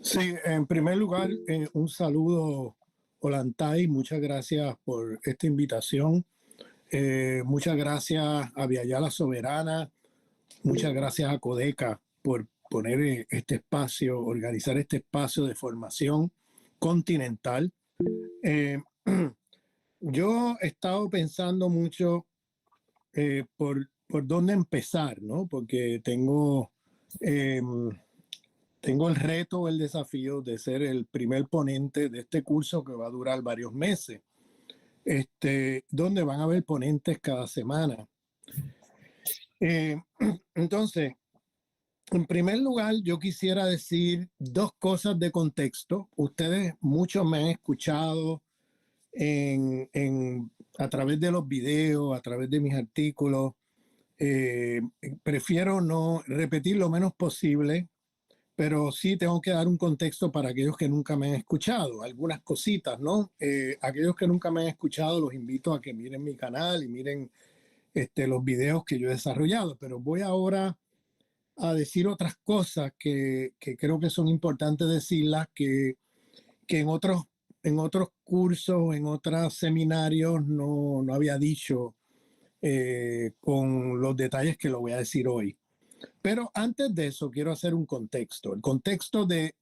Sí, en primer lugar, un saludo, Olantay. Muchas gracias por esta invitación. Muchas gracias a Viayala Soberana. Muchas gracias a Codeca por poner este espacio, organizar este espacio de formación continental. Eh, yo he estado pensando mucho por dónde empezar, ¿no? Porque eh, tengo el reto, el desafío de ser el primer ponente de este curso que va a durar varios meses, donde van a haber ponentes cada semana. Eh, entonces, en primer lugar, yo quisiera decir dos cosas de contexto. Ustedes, muchos me han escuchado a través de los videos, a través de mis artículos. Prefiero no repetir lo menos posible, pero sí tengo que dar un contexto para aquellos que nunca me han escuchado, algunas cositas, ¿no? Aquellos que nunca me han escuchado, los invito a que miren mi canal y miren los videos que yo he desarrollado, pero voy ahora a decir otras cosas que creo que son importantes decirlas, que en otros cursos, en otros seminarios no había dicho con los detalles que lo voy a decir hoy. Pero antes de eso, quiero hacer un contexto, el contexto de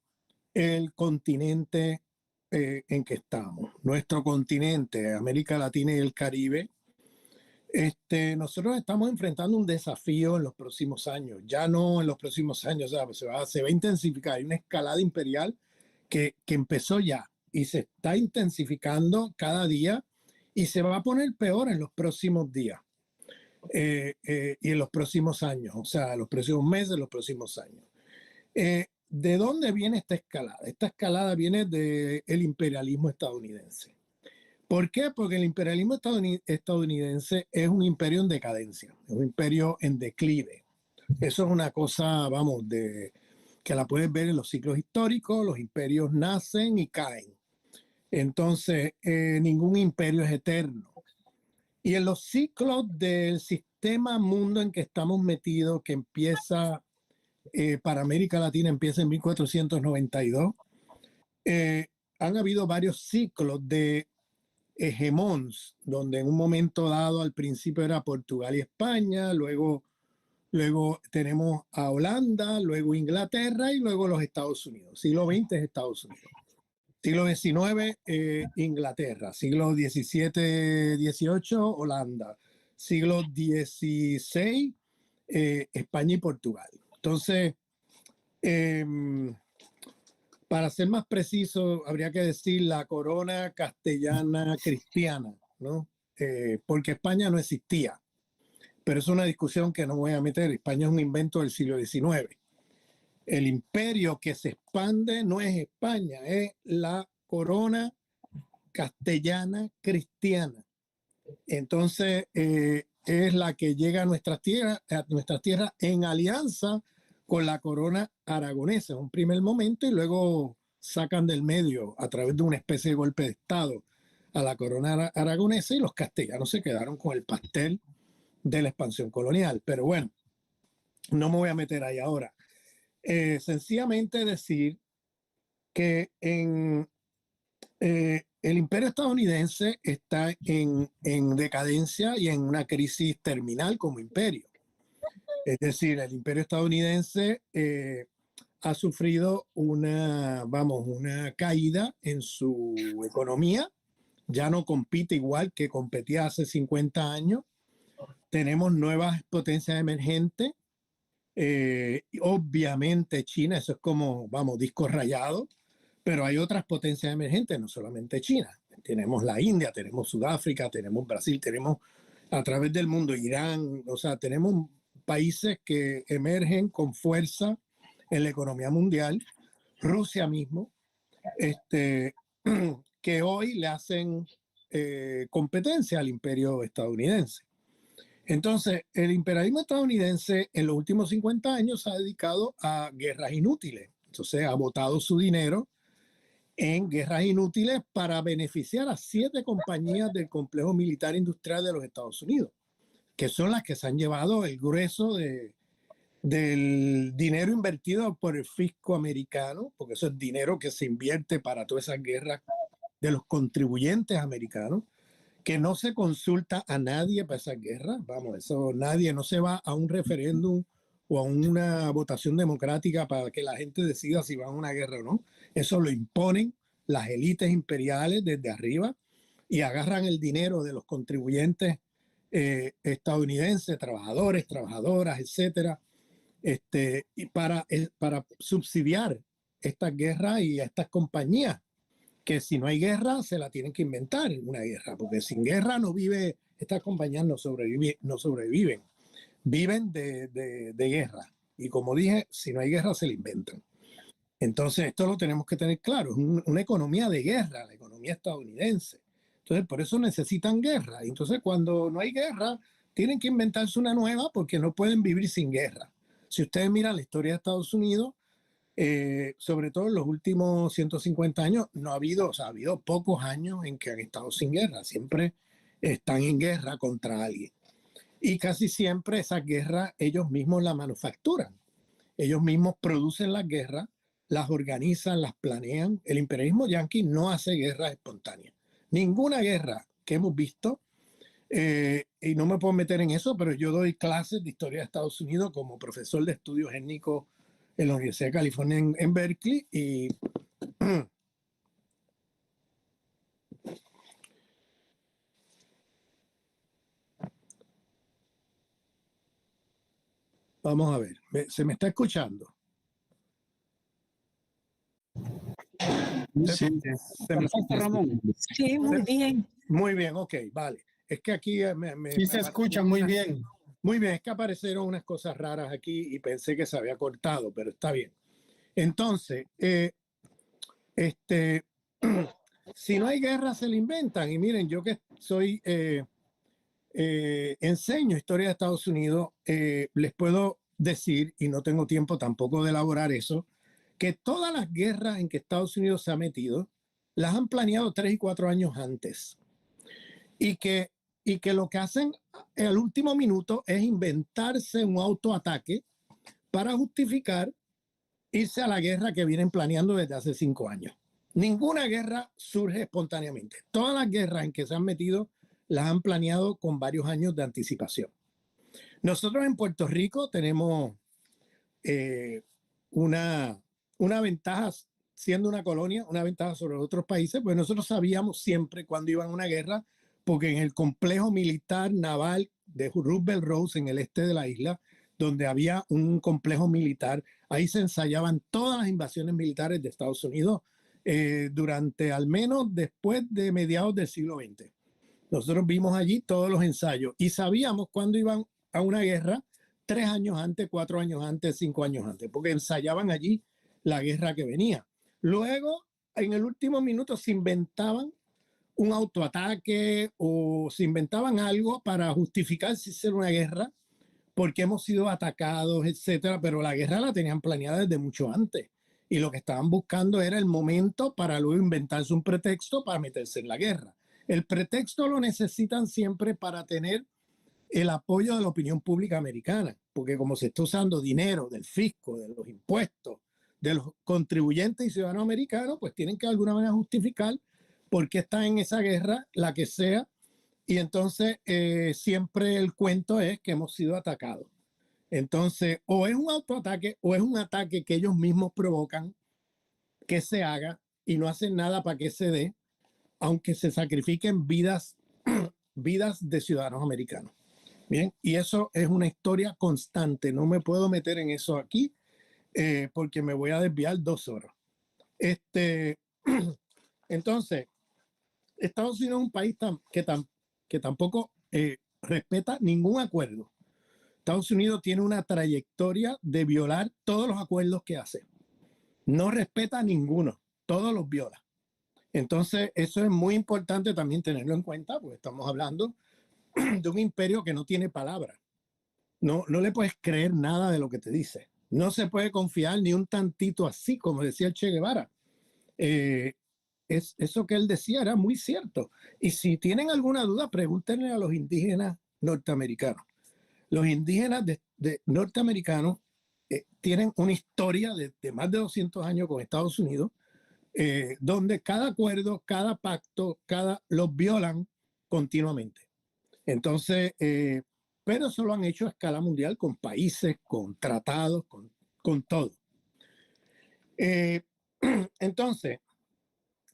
el continente en que estamos, nuestro continente, América Latina y el Caribe. Nosotros estamos enfrentando un desafío en los próximos años, ya no en los próximos años, o sea, se va a intensificar. Hay una escalada imperial que empezó ya y se está intensificando cada día y se va a poner peor en los próximos días y en los próximos años, o sea, los próximos meses, los próximos años. ¿De dónde viene esta escalada? Esta escalada viene del imperialismo estadounidense. ¿Por qué? Porque el imperialismo estadounidense es un imperio en decadencia, es un imperio en declive. Eso es una cosa, vamos, que la puedes ver en los ciclos históricos. Los imperios nacen y caen. Entonces, ningún imperio es eterno. Y en los ciclos del sistema mundo en que estamos metidos, que empieza para América Latina, empieza en 1492, han habido varios ciclos de hegemons, donde en un momento dado al principio era Portugal y España, luego tenemos a Holanda, luego Inglaterra y luego los Estados Unidos. Siglo XX es Estados Unidos. Siglo XIX, Inglaterra. Siglo XVII, XVIII, Holanda. Siglo XVI, España y Portugal. Entonces, para ser más preciso, habría que decir la corona castellana cristiana, ¿no? Porque España no existía. Pero es una discusión que no voy a meter. España es un invento del siglo XIX. El imperio que se expande no es España, es la corona castellana cristiana. Entonces, es la que llega a nuestras tierras en alianza con la corona aragonesa en un primer momento, y luego sacan del medio a través de una especie de golpe de Estado a la corona aragonesa, y los castellanos se quedaron con el pastel de la expansión colonial. Pero bueno, no me voy a meter ahí ahora. Sencillamente decir que el imperio estadounidense está en decadencia y en una crisis terminal como imperio. Es decir, el imperio estadounidense ha sufrido una caída en su economía. Ya no compite igual que competía hace 50 años. Tenemos nuevas potencias emergentes. Obviamente China, eso es como, disco rayado, pero hay otras potencias emergentes, no solamente China. Tenemos la India, tenemos Sudáfrica, tenemos Brasil, tenemos a través del mundo Irán, o sea, tenemos países que emergen con fuerza en la economía mundial, Rusia mismo, que hoy le hacen competencia al imperio estadounidense. Entonces, el imperialismo estadounidense en los últimos 50 años se ha dedicado a guerras inútiles. Entonces, ha botado su dinero en guerras inútiles para beneficiar a 7 compañías del complejo militar industrial de los Estados Unidos, que son las que se han llevado el grueso de del dinero invertido por el fisco americano, porque eso es dinero que se invierte para todas esas guerras de los contribuyentes americanos, que no se consulta a nadie para esas guerras. Vamos, eso nadie, no se va a un referéndum o a una votación democrática para que la gente decida si va a una guerra o no. Eso lo imponen las élites imperiales desde arriba y agarran el dinero de los contribuyentes estadounidenses, trabajadores, trabajadoras, etcétera, y para subsidiar estas guerras y a estas compañías que si no hay guerra se la tienen que inventar una guerra, porque sin guerra no vive, estas compañías no sobreviven, viven de guerra. Y como dije, si no hay guerra se la inventan. Entonces esto lo tenemos que tener claro, es una economía de guerra, la economía estadounidense. Entonces por eso necesitan guerra. Entonces cuando no hay guerra tienen que inventarse una nueva porque no pueden vivir sin guerra. Si ustedes miran la historia de Estados Unidos, sobre todo en los últimos 150 años, no ha habido, o sea, ha habido pocos años en que han estado sin guerra. Siempre están en guerra contra alguien. Y casi siempre esas guerras ellos mismos las manufacturan. Ellos mismos producen las guerras, las organizan, las planean. El imperialismo yanqui no hace guerras espontáneas. Ninguna guerra que hemos visto, y no me puedo meter en eso, pero yo doy clases de historia de Estados Unidos como profesor de estudios étnicos en la Universidad de California en Berkeley y vamos a ver, ¿se me está escuchando? Sí, perfecto, Ramón. Sí, muy bien. Muy bien, ok, vale. Es que aquí sí se escucha muy bien. Muy bien, es que aparecieron unas cosas raras aquí y pensé que se había cortado, pero está bien. Entonces, si no hay guerra se la inventan. Y miren, yo que soy enseño historia de Estados Unidos, les puedo decir, y no tengo tiempo tampoco de elaborar eso, que todas las guerras en que Estados Unidos se ha metido las han planeado 3 y 4 años antes. Y que lo que hacen al último minuto es inventarse un autoataque para justificar irse a la guerra que vienen planeando desde hace 5 años. Ninguna guerra surge espontáneamente. Todas las guerras en que se han metido las han planeado con varios años de anticipación. Nosotros en Puerto Rico tenemos una ventaja, siendo una colonia, una ventaja sobre otros países, pues nosotros sabíamos siempre cuando iban a una guerra, porque en el complejo militar naval de Roosevelt Roads, en el este de la isla, donde había un complejo militar, ahí se ensayaban todas las invasiones militares de Estados Unidos durante al menos después de mediados del siglo XX. Nosotros vimos allí todos los ensayos y sabíamos cuándo iban a una guerra 3 años antes, 4 años antes, 5 años antes, porque ensayaban allí la guerra que venía. Luego, en el último minuto, se inventaban un autoataque o se inventaban algo para justificar si era una guerra, porque hemos sido atacados, etcétera, pero la guerra la tenían planeada desde mucho antes. Y lo que estaban buscando era el momento para luego inventarse un pretexto para meterse en la guerra. El pretexto lo necesitan siempre para tener el apoyo de la opinión pública americana, porque como se está usando dinero del fisco, de los impuestos, de los contribuyentes y ciudadanos americanos, pues tienen que de alguna manera justificar por qué están en esa guerra, la que sea, y entonces siempre el cuento es que hemos sido atacados. Entonces, o es un autoataque o es un ataque que ellos mismos provocan que se haga y no hacen nada para que se dé, aunque se sacrifiquen vidas de ciudadanos americanos. Bien, y eso es una historia constante. No me puedo meter en eso aquí porque me voy a desviar 2 horas. Entonces, Estados Unidos es un país que tampoco respeta ningún acuerdo. Estados Unidos tiene una trayectoria de violar todos los acuerdos que hace. No respeta ninguno, todos los viola. Entonces, eso es muy importante también tenerlo en cuenta, porque estamos hablando de un imperio que no tiene palabra. No le puedes creer nada de lo que te dice. No se puede confiar ni un tantito así, como decía el Che Guevara. Eso que él decía era muy cierto. Y si tienen alguna duda, pregúntenle a los indígenas norteamericanos. Los indígenas norteamericanos tienen una historia de más de 200 años con Estados Unidos, donde cada acuerdo, cada pacto, los violan continuamente. Entonces, pero eso lo han hecho a escala mundial con países, con tratados, con todo. Entonces,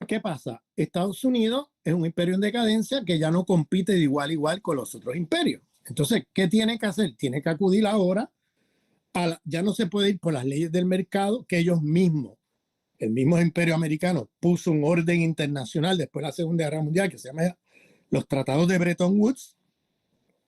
¿qué pasa? Estados Unidos es un imperio en decadencia que ya no compite de igual a igual con los otros imperios. Entonces, ¿qué tiene que hacer? Tiene que acudir ahora ya no se puede ir por las leyes del mercado que ellos mismos, el mismo imperio americano, puso un orden internacional después de la Segunda Guerra Mundial que se llama los tratados de Bretton Woods,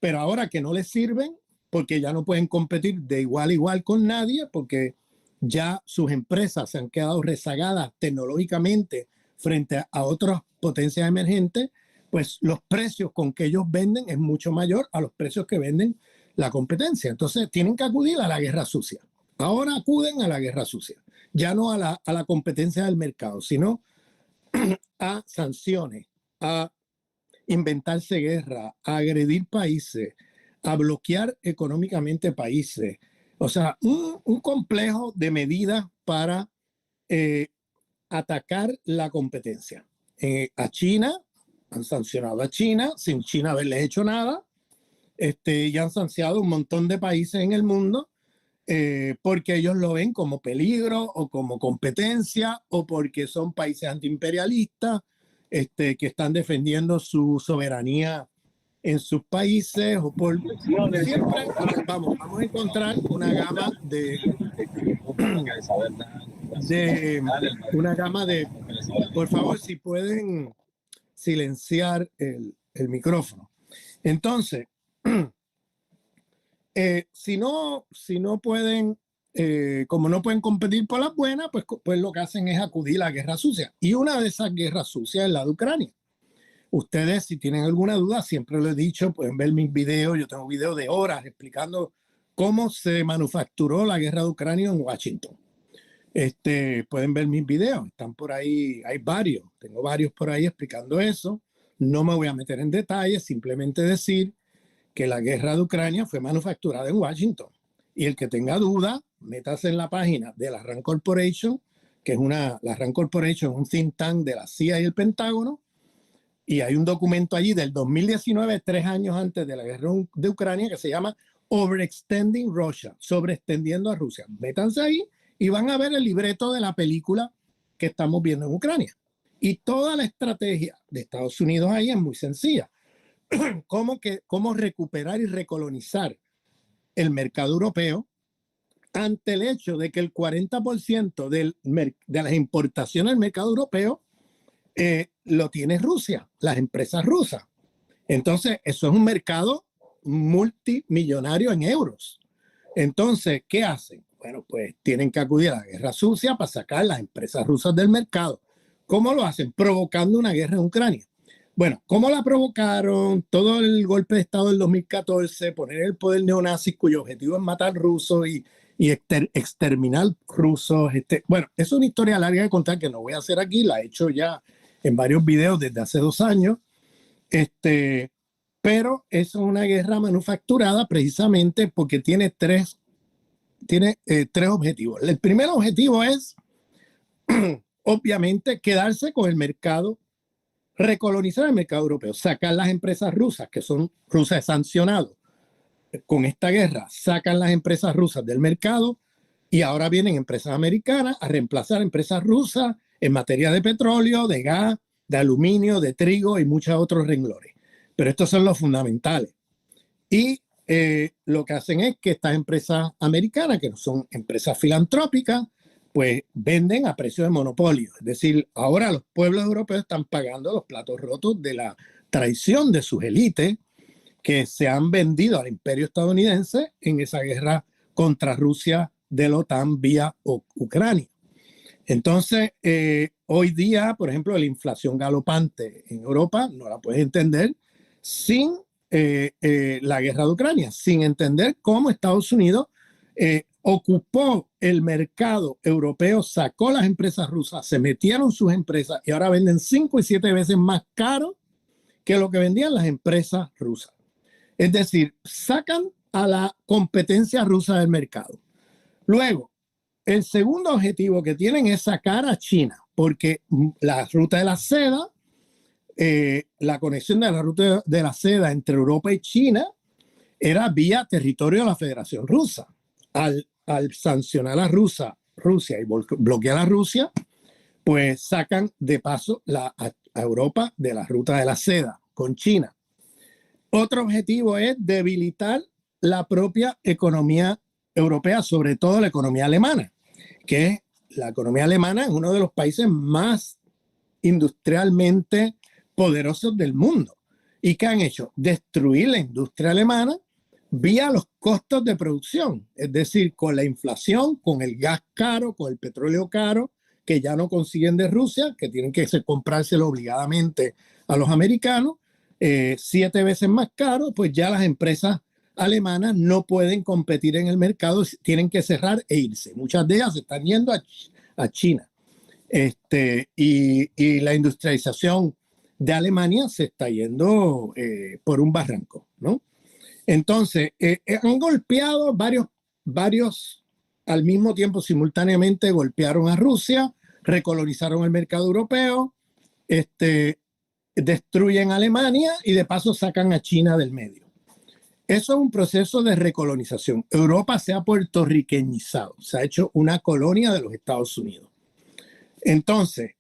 pero ahora que no les sirven porque ya no pueden competir de igual a igual con nadie porque ya sus empresas se han quedado rezagadas tecnológicamente frente a otras potencias emergentes, pues los precios con que ellos venden es mucho mayor a los precios que venden la competencia. Entonces tienen que acudir a la guerra sucia. Ahora acuden a la guerra sucia, ya no a la competencia del mercado, sino a sanciones, a inventarse guerra, a agredir países, a bloquear económicamente países. O sea, un complejo de medidas para atacar la competencia. A China, han sancionado a China sin China haberles hecho nada. Y han sancionado un montón de países en el mundo porque ellos lo ven como peligro o como competencia o porque son países antiimperialistas que están defendiendo su soberanía en sus países o por siempre vamos a encontrar una gama de por favor, si pueden silenciar el micrófono. Entonces, si no pueden, como no pueden competir por las buenas, pues lo que hacen es acudir a la guerra sucia. Y una de esas guerras sucias es la de Ucrania. Ustedes, si tienen alguna duda, siempre lo he dicho, pueden ver mis videos. Yo tengo videos de horas explicando cómo se manufacturó la guerra de Ucrania en Washington. Pueden ver mis videos, están por ahí, hay varios, tengo varios por ahí explicando eso. No me voy a meter en detalles, simplemente decir que la guerra de Ucrania fue manufacturada en Washington. Y el que tenga duda, métase en la página de la RAND Corporation, que es la RAND Corporation es un think tank de la CIA y el Pentágono, y hay un documento allí del 2019, 3 años antes de la guerra de Ucrania, que se llama Overextending Russia, sobreextendiendo a Rusia. Métanse ahí y van a ver el libreto de la película que estamos viendo en Ucrania. Y toda la estrategia de Estados Unidos ahí es muy sencilla. Cómo recuperar y recolonizar el mercado europeo ante el hecho de que el 40% de las importaciones del mercado europeo lo tiene Rusia, las empresas rusas. Entonces, eso es un mercado multimillonario en euros. Entonces, ¿qué hacen? Bueno, pues tienen que acudir a la guerra sucia para sacar las empresas rusas del mercado. ¿Cómo lo hacen? Provocando una guerra en Ucrania. Bueno, ¿cómo la provocaron? Todo el golpe de Estado del 2014, poner el poder neonazi cuyo objetivo es matar rusos y exterminar rusos. Bueno, es una historia larga de contar que no voy a hacer aquí, la he hecho ya en varios videos desde hace 2 años. Pero es una guerra manufacturada precisamente porque tiene tres objetivos. El primer objetivo es, obviamente, quedarse con el mercado, recolonizar el mercado europeo, sacar las empresas rusas, que son rusas sancionadas con esta guerra, sacan las empresas rusas del mercado y ahora vienen empresas americanas a reemplazar empresas rusas en materia de petróleo, de gas, de aluminio, de trigo y muchos otros renglones. Pero estos son los fundamentales. Y lo que hacen es que estas empresas americanas, que son empresas filantrópicas, pues venden a precio de monopolio. Es decir, ahora los pueblos europeos están pagando los platos rotos de la traición de sus élites que se han vendido al imperio estadounidense en esa guerra contra Rusia de la OTAN vía Ucrania. Entonces, hoy día, por ejemplo, la inflación galopante en Europa no la puedes entender sin la guerra de Ucrania, sin entender cómo Estados Unidos ocupó el mercado europeo, sacó las empresas rusas, se metieron sus empresas y ahora venden 5 y 7 veces más caro que lo que vendían las empresas rusas. Es decir, sacan a la competencia rusa del mercado. Luego, el segundo objetivo que tienen es sacar a China, porque la ruta de la seda, la conexión de la ruta de la seda entre Europa y China era vía territorio de la Federación Rusa. Al sancionar a Rusia y bloquear a Rusia, pues sacan de paso a Europa de la ruta de la seda con China. Otro objetivo es debilitar la propia economía europea, sobre todo la economía alemana, que la economía alemana es uno de los países más industrialmente poderosos del mundo. ¿Y qué han hecho? Destruir la industria alemana vía los costos de producción, es decir, con la inflación, con el gas caro, con el petróleo caro, que ya no consiguen de Rusia, que tienen que comprárselo obligadamente a los americanos, 7 veces más caro, pues ya las empresas alemanas no pueden competir en el mercado, tienen que cerrar e irse. Muchas de ellas se están yendo a China. Y la industrialización de Alemania se está yendo por un barranco, ¿no? Entonces, han golpeado varios al mismo tiempo, simultáneamente, golpearon a Rusia, recolonizaron el mercado europeo, destruyen Alemania y de paso sacan a China del medio. Eso es un proceso de recolonización. Europa se ha puertorriqueñizado, se ha hecho una colonia de los Estados Unidos. Entonces,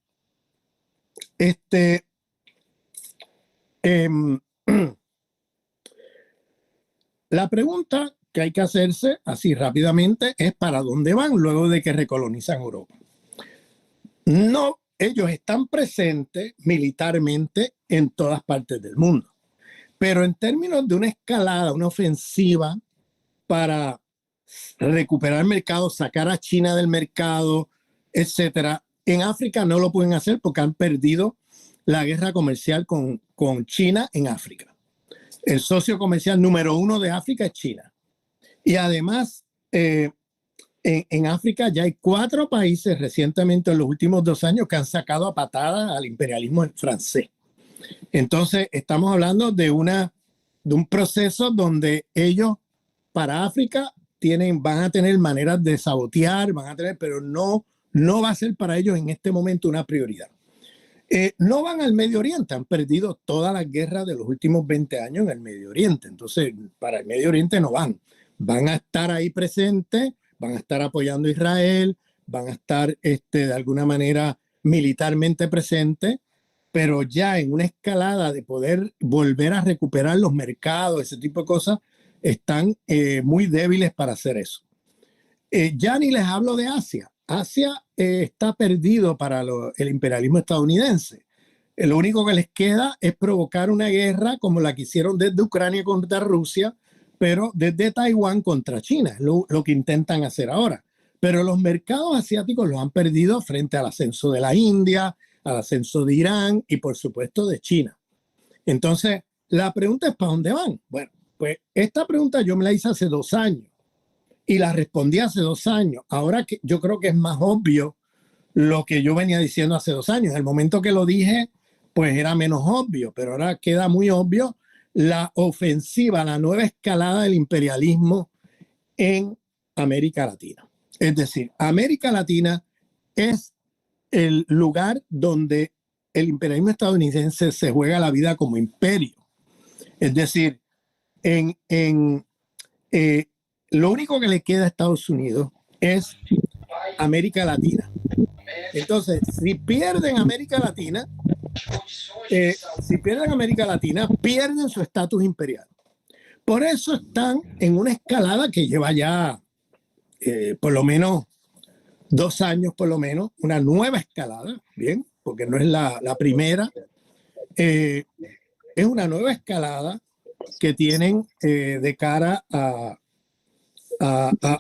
la pregunta que hay que hacerse así rápidamente es ¿para dónde van luego de que recolonizan Europa? No, ellos están presentes militarmente en todas partes del mundo, pero en términos de una escalada, una ofensiva para recuperar el mercado, sacar a China del mercado, etcétera, en África no lo pueden hacer porque han perdido la guerra comercial con China en África. El socio comercial número 1 de África es China. Y además, en África ya hay 4 países recientemente en los últimos 2 años que han sacado a patadas al imperialismo francés. Entonces, estamos hablando de un proceso donde ellos para África van a tener maneras de sabotear, pero no va a ser para ellos en este momento una prioridad. No van al Medio Oriente, han perdido todas las guerras de los últimos 20 años en el Medio Oriente. Entonces, para el Medio Oriente no van. Van a estar ahí presentes, van a estar apoyando a Israel, van a estar de alguna manera militarmente presentes, pero ya en una escalada de poder volver a recuperar los mercados, ese tipo de cosas, están muy débiles para hacer eso. Ya ni les hablo de Asia. Asia está perdido para el imperialismo estadounidense. Lo único que les queda es provocar una guerra como la que hicieron desde Ucrania contra Rusia, pero desde Taiwán contra China, lo que intentan hacer ahora. Pero los mercados asiáticos los han perdido frente al ascenso de la India, al ascenso de Irán y por supuesto de China. Entonces, la pregunta es ¿para dónde van? Bueno, pues esta pregunta yo me la hice hace 2 años. Y la respondí hace 2 años. Ahora que yo creo que es más obvio lo que yo venía diciendo hace 2 años. En el momento que lo dije, pues era menos obvio, pero ahora queda muy obvio la ofensiva, la nueva escalada del imperialismo en América Latina. Es decir, América Latina es el lugar donde el imperialismo estadounidense se juega la vida como imperio. Es decir, lo único que le queda a Estados Unidos es América Latina. Entonces, si pierden América Latina, pierden su estatus imperial. Por eso están en una escalada que lleva ya por lo menos 2 años, por lo menos, una nueva escalada, ¿bien? Porque no es la primera. Es una nueva escalada que tienen de cara a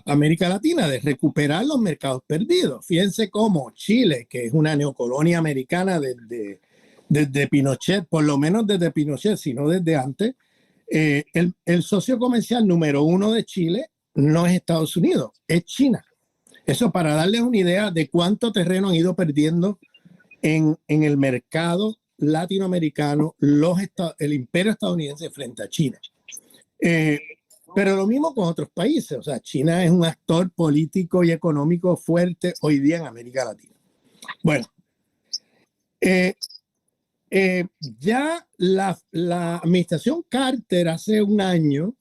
América Latina, de recuperar los mercados perdidos. Fíjense cómo Chile, que es una neocolonia americana desde Pinochet, por lo menos desde Pinochet, sino desde antes, el socio comercial número 1 de Chile no es Estados Unidos, es China. Eso para darles una idea de cuánto terreno han ido perdiendo en el mercado latinoamericano el imperio estadounidense frente a China. Pero lo mismo con otros países. O sea, China es un actor político y económico fuerte hoy día en América Latina. Bueno, ya la administración Carter hace un año,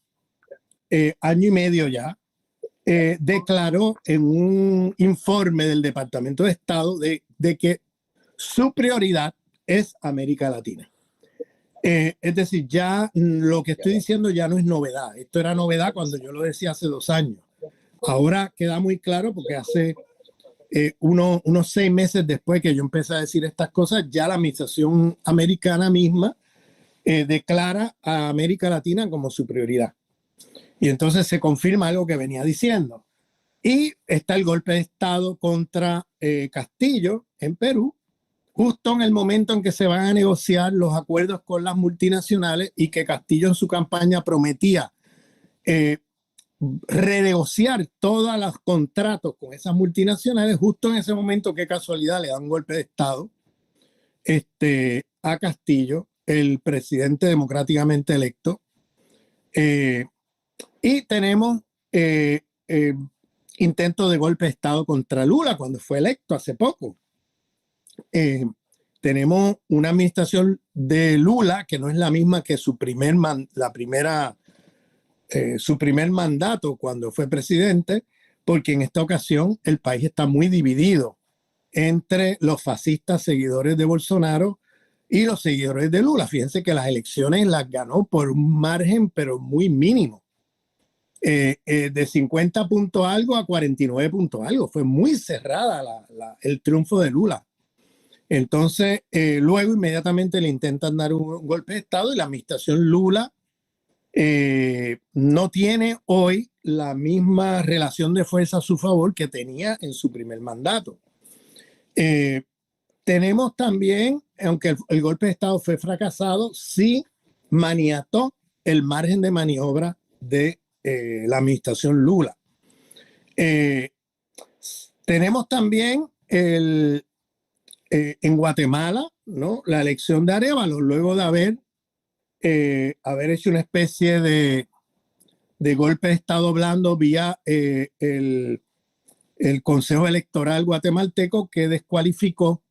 año y medio ya, declaró en un informe del Departamento de Estado de que su prioridad es América Latina. Es decir, ya lo que estoy diciendo ya no es novedad. Esto era novedad cuando yo lo decía hace 2 años. Ahora queda muy claro porque hace unos 6 meses después que yo empecé a decir estas cosas, ya la administración americana misma declara a América Latina como su prioridad. Y entonces se confirma algo que venía diciendo. Y está el golpe de Estado contra Castillo en Perú, justo en el momento en que se van a negociar los acuerdos con las multinacionales y que Castillo en su campaña prometía renegociar todos los contratos con esas multinacionales. Justo en ese momento, qué casualidad, le dan un golpe de Estado a Castillo, el presidente democráticamente electo. Y tenemos intentos de golpe de Estado contra Lula cuando fue electo hace poco. Tenemos una administración de Lula que no es la misma que su primer mandato cuando fue presidente, porque en esta ocasión el país está muy dividido entre los fascistas seguidores de Bolsonaro y los seguidores de Lula. Fíjense que las elecciones las ganó por un margen pero muy mínimo, de 50 puntos algo a 49 puntos algo. Fue muy cerrada el triunfo de Lula. Entonces, luego inmediatamente le intentan dar un golpe de Estado y la administración Lula no tiene hoy la misma relación de fuerza a su favor que tenía en su primer mandato. Tenemos también, aunque el golpe de Estado fue fracasado, sí maniató el margen de maniobra de la administración Lula. Tenemos también en Guatemala, ¿no?, la elección de Arévalo, luego de haber hecho una especie de golpe de Estado blando vía el Consejo Electoral guatemalteco, que descualificó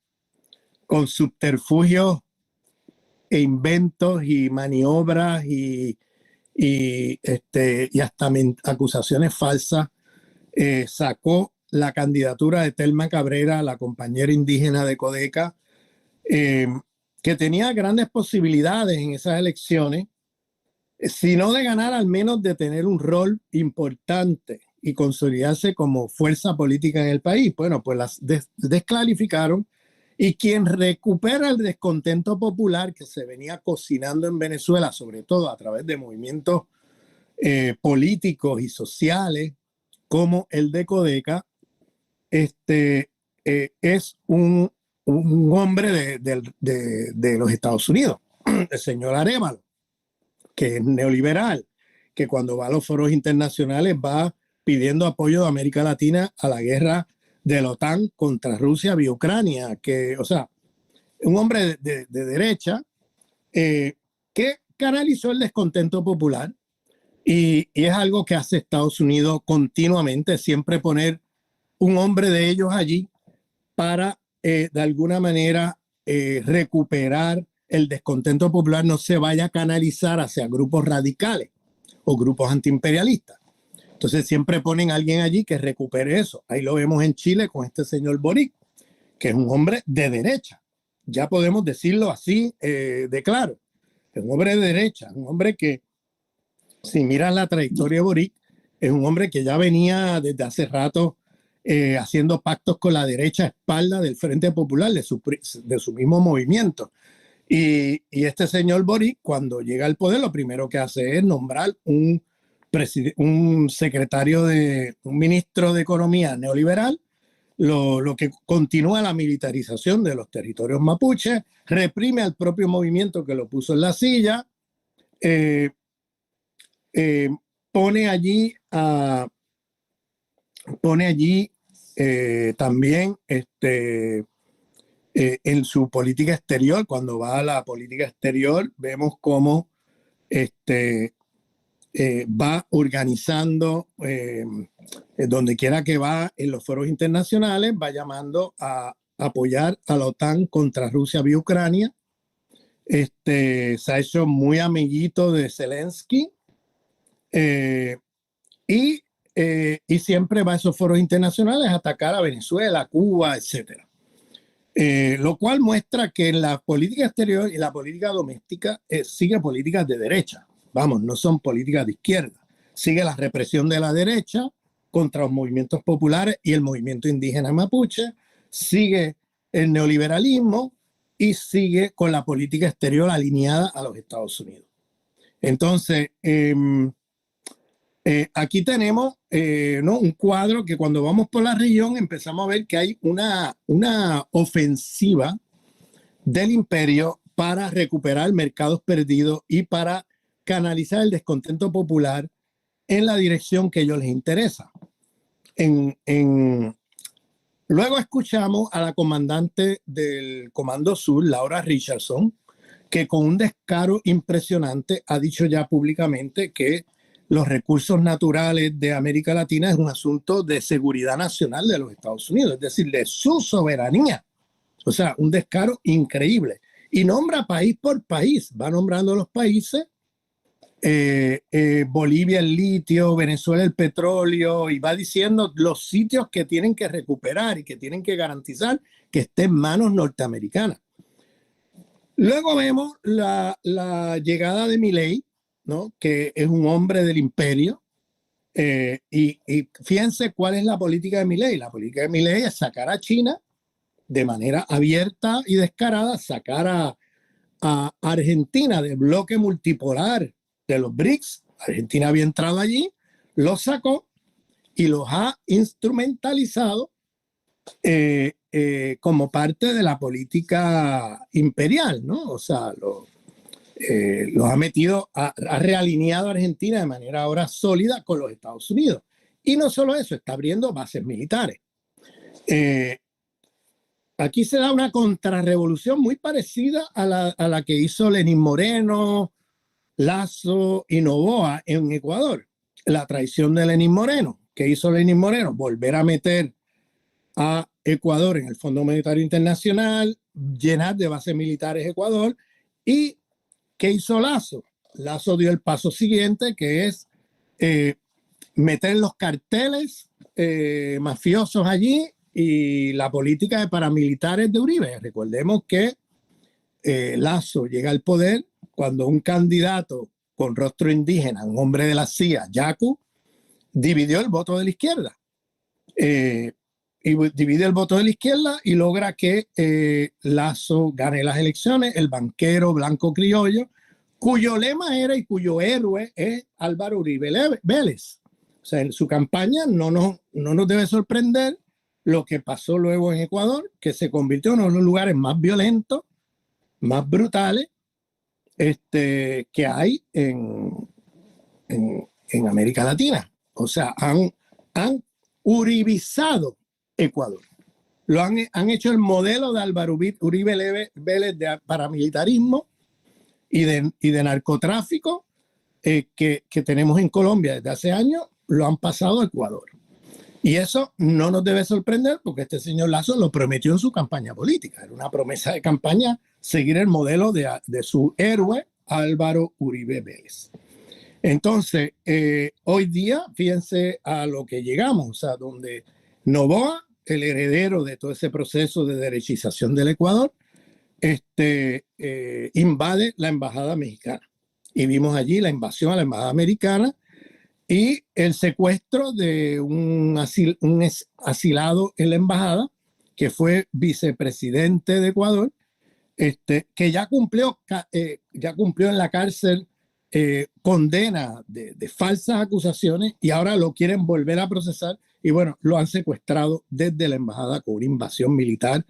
con subterfugios e inventos y maniobras y hasta acusaciones falsas, sacó la candidatura de Telma Cabrera, la compañera indígena de Codeca, que tenía grandes posibilidades en esas elecciones, si no de ganar, al menos de tener un rol importante y consolidarse como fuerza política en el país. Bueno, pues las desclarificaron, y quien recupera el descontento popular que se venía cocinando en Venezuela, sobre todo a través de movimientos políticos y sociales como el de Codeca, es un hombre de los Estados Unidos, el señor Arévalo, que es neoliberal, que cuando va a los foros internacionales va pidiendo apoyo de América Latina a la guerra de la OTAN contra Rusia vía Ucrania, que, o sea, un hombre de derecha que canalizó el descontento popular, y es algo que hace Estados Unidos continuamente, siempre poner un hombre de ellos allí para de alguna manera recuperar el descontento popular, no se vaya a canalizar hacia grupos radicales o grupos antiimperialistas. Entonces siempre ponen a alguien allí que recupere eso. Ahí lo vemos en Chile con este señor Boric, que es un hombre de derecha. Ya podemos decirlo así de claro. Es un hombre de derecha, un hombre que, si miras la trayectoria de Boric, es un hombre que ya venía desde hace rato haciendo pactos con la derecha a espalda del Frente Popular, de su mismo movimiento. Y este señor Boric, cuando llega al poder, lo primero que hace es nombrar un ministro de Economía neoliberal, lo que continúa la militarización de los territorios mapuches, reprime al propio movimiento que lo puso en la silla, pone allí también en su política exterior. Cuando va a la política exterior, vemos cómo va organizando, donde quiera que va en los foros internacionales, va llamando a apoyar a la OTAN contra Rusia y Ucrania. Se ha hecho muy amiguito de Zelensky, y siempre va a esos foros internacionales a atacar a Venezuela, Cuba, etcétera. Lo cual muestra que la política exterior y la política doméstica sigue políticas de derecha. Vamos, no son políticas de izquierda. Sigue la represión de la derecha contra los movimientos populares y el movimiento indígena mapuche. Sigue el neoliberalismo y sigue con la política exterior alineada a los Estados Unidos. Entonces, aquí tenemos ¿no? un cuadro que cuando vamos por la región empezamos a ver que hay una ofensiva del imperio para recuperar mercados perdidos y para canalizar el descontento popular en la dirección que a ellos les interesa. Luego escuchamos a la comandante del Comando Sur, Laura Richardson, que con un descaro impresionante ha dicho ya públicamente que los recursos naturales de América Latina es un asunto de seguridad nacional de los Estados Unidos, es decir, de su soberanía. O sea, un descaro increíble. Y nombra país por país, va nombrando los países, Bolivia el litio, Venezuela el petróleo, y va diciendo los sitios que tienen que recuperar y que tienen que garantizar que estén en manos norteamericanas. Luego vemos la llegada de Milei, ¿no? Que es un hombre del imperio, y fíjense cuál es la política de Milei. La política de Milei es sacar a China de manera abierta y descarada, sacar a Argentina del bloque multipolar de los BRICS. Argentina había entrado allí, los sacó y los ha instrumentalizado como parte de la política imperial, ¿no? O sea, los ha metido, ha realineado a Argentina de manera ahora sólida con los Estados Unidos. Y no solo eso, está abriendo bases militares. Aquí se da una contrarrevolución muy parecida a la que hizo Lenín Moreno, Lasso y Noboa en Ecuador. La traición de Lenín Moreno. ¿Qué hizo Lenín Moreno? Volver a meter a Ecuador en el Fondo Monetario Internacional, llenar de bases militares Ecuador. ¿Y qué hizo Lasso? Lasso dio el paso siguiente, que es meter los carteles mafiosos allí y la política de paramilitares de Uribe. Recordemos que Lasso llega al poder cuando un candidato con rostro indígena, un hombre de la CIA, Yacu, dividió el voto de la izquierda. Y divide el voto de la izquierda y logra que Lasso gane las elecciones, el banquero blanco criollo, cuyo lema era y cuyo héroe es Álvaro Uribe Vélez. O sea, en su campaña no nos debe sorprender lo que pasó luego en Ecuador, que se convirtió en uno de los lugares más violentos, más brutales que hay en América Latina. O sea, han uribizado Ecuador. Han hecho el modelo de Álvaro Uribe Vélez de paramilitarismo y de narcotráfico que tenemos en Colombia desde hace años, lo han pasado a Ecuador. Y eso no nos debe sorprender porque este señor Lasso lo prometió en su campaña política. Era una promesa de campaña seguir el modelo de su héroe Álvaro Uribe Vélez. Entonces, hoy día, fíjense a lo que llegamos, o sea, donde Noboa, el heredero de todo ese proceso de derechización del Ecuador, invade la embajada mexicana. Y vimos allí la invasión a la embajada americana y el secuestro de un asilado en la embajada, que fue vicepresidente de Ecuador, que ya cumplió en la cárcel condena de falsas acusaciones y ahora lo quieren volver a procesar y bueno, lo han secuestrado desde la embajada con una invasión militar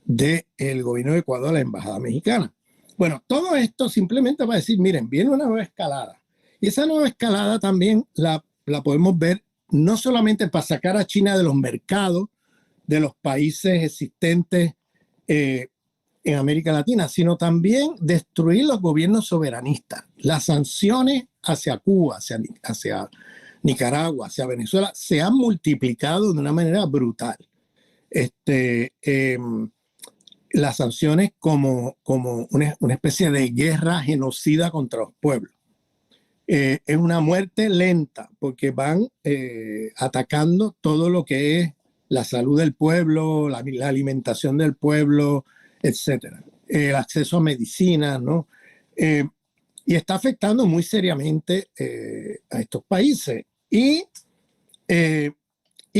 del gobierno de Ecuador a la embajada mexicana. Bueno, todo esto simplemente va a decir, miren, viene una nueva escalada. Y esa nueva escalada también la podemos ver no solamente para sacar a China de los mercados de los países existentes en América Latina, sino también destruir los gobiernos soberanistas. Las sanciones hacia Cuba, hacia Nicaragua, hacia Venezuela, se han multiplicado de una manera brutal. Las sanciones como una especie de guerra genocida contra los pueblos. Es una muerte lenta porque van atacando todo lo que es la salud del pueblo, la alimentación del pueblo, etcétera. El acceso a medicinas, ¿no? Y está afectando muy seriamente a estos países. Y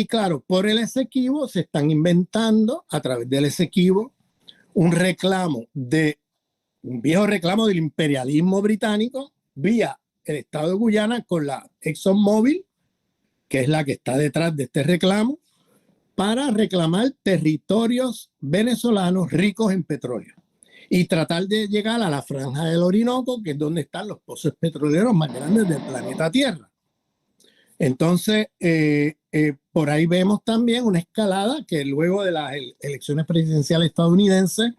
claro, por el Esequibo se están inventando a través del Esequibo un viejo reclamo del imperialismo británico vía el Estado de Guyana con la ExxonMobil, que es la que está detrás de este reclamo, para reclamar territorios venezolanos ricos en petróleo y tratar de llegar a la franja del Orinoco, que es donde están los pozos petroleros más grandes del planeta Tierra. Entonces, por ahí vemos también una escalada que luego de las elecciones presidenciales estadounidenses,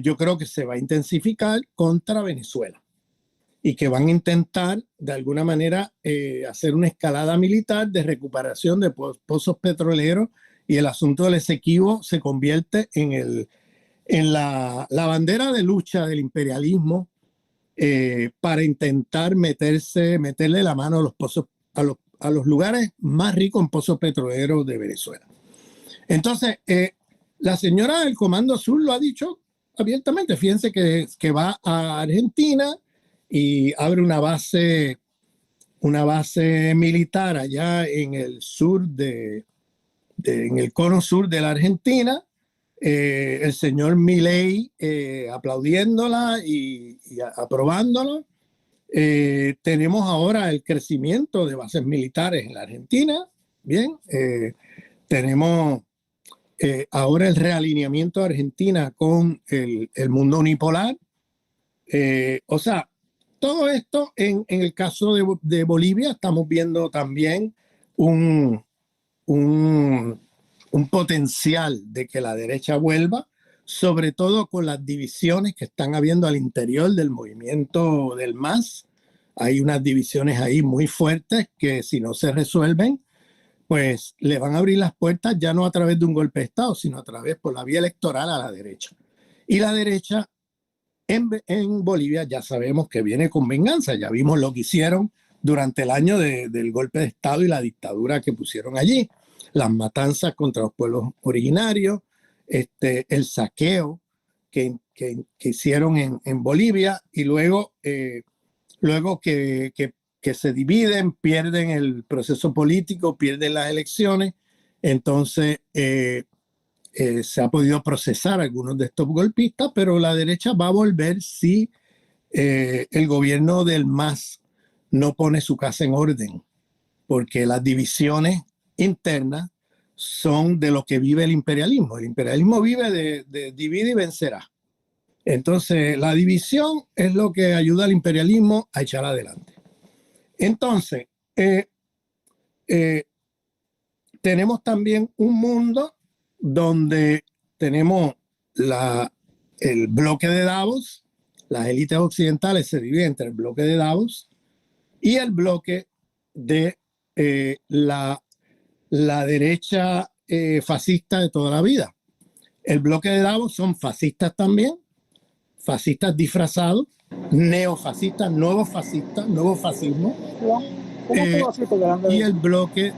yo creo que se va a intensificar contra Venezuela y que van a intentar de alguna manera hacer una escalada militar de recuperación de pozos petroleros, y el asunto del Esequibo se convierte en la bandera de lucha del imperialismo para intentar meterle la mano a los pozos, a los lugares más ricos en pozos petroleros de Venezuela. Entonces, la señora del Comando Sur lo ha dicho abiertamente. Fíjense que va a Argentina y abre una base militar allá en el sur en el cono sur de la Argentina. El señor Milei aplaudiéndola y aprobándola. Tenemos ahora el crecimiento de bases militares en la Argentina. Bien, tenemos ahora el realineamiento de Argentina con el mundo unipolar. O sea, todo esto en el caso de Bolivia estamos viendo también un potencial de que la derecha vuelva, sobre todo con las divisiones que están habiendo al interior del movimiento del MAS. Hay unas divisiones ahí muy fuertes que si no se resuelven, pues le van a abrir las puertas ya no a través de un golpe de Estado, sino a través por la vía electoral a la derecha. Y la derecha en Bolivia ya sabemos que viene con venganza. Ya vimos lo que hicieron durante el año del golpe de Estado y la dictadura que pusieron allí. Las matanzas contra los pueblos originarios, el saqueo que hicieron en Bolivia, y luego que se dividen, pierden el proceso político, pierden las elecciones. Entonces se ha podido procesar a algunos de estos golpistas, pero la derecha va a volver si el gobierno del MAS no pone su casa en orden, porque las divisiones internas son de lo que vive el imperialismo. El imperialismo vive de divide y vencerá. Entonces, la división es lo que ayuda al imperialismo a echar adelante. Entonces, tenemos también un mundo donde tenemos el bloque de Davos. Las élites occidentales se dividen entre el bloque de Davos y el bloque de la derecha fascista de toda la vida. El bloque de Davos son fascistas también, fascistas disfrazados, neofascistas, nuevo fascismo, y el bloque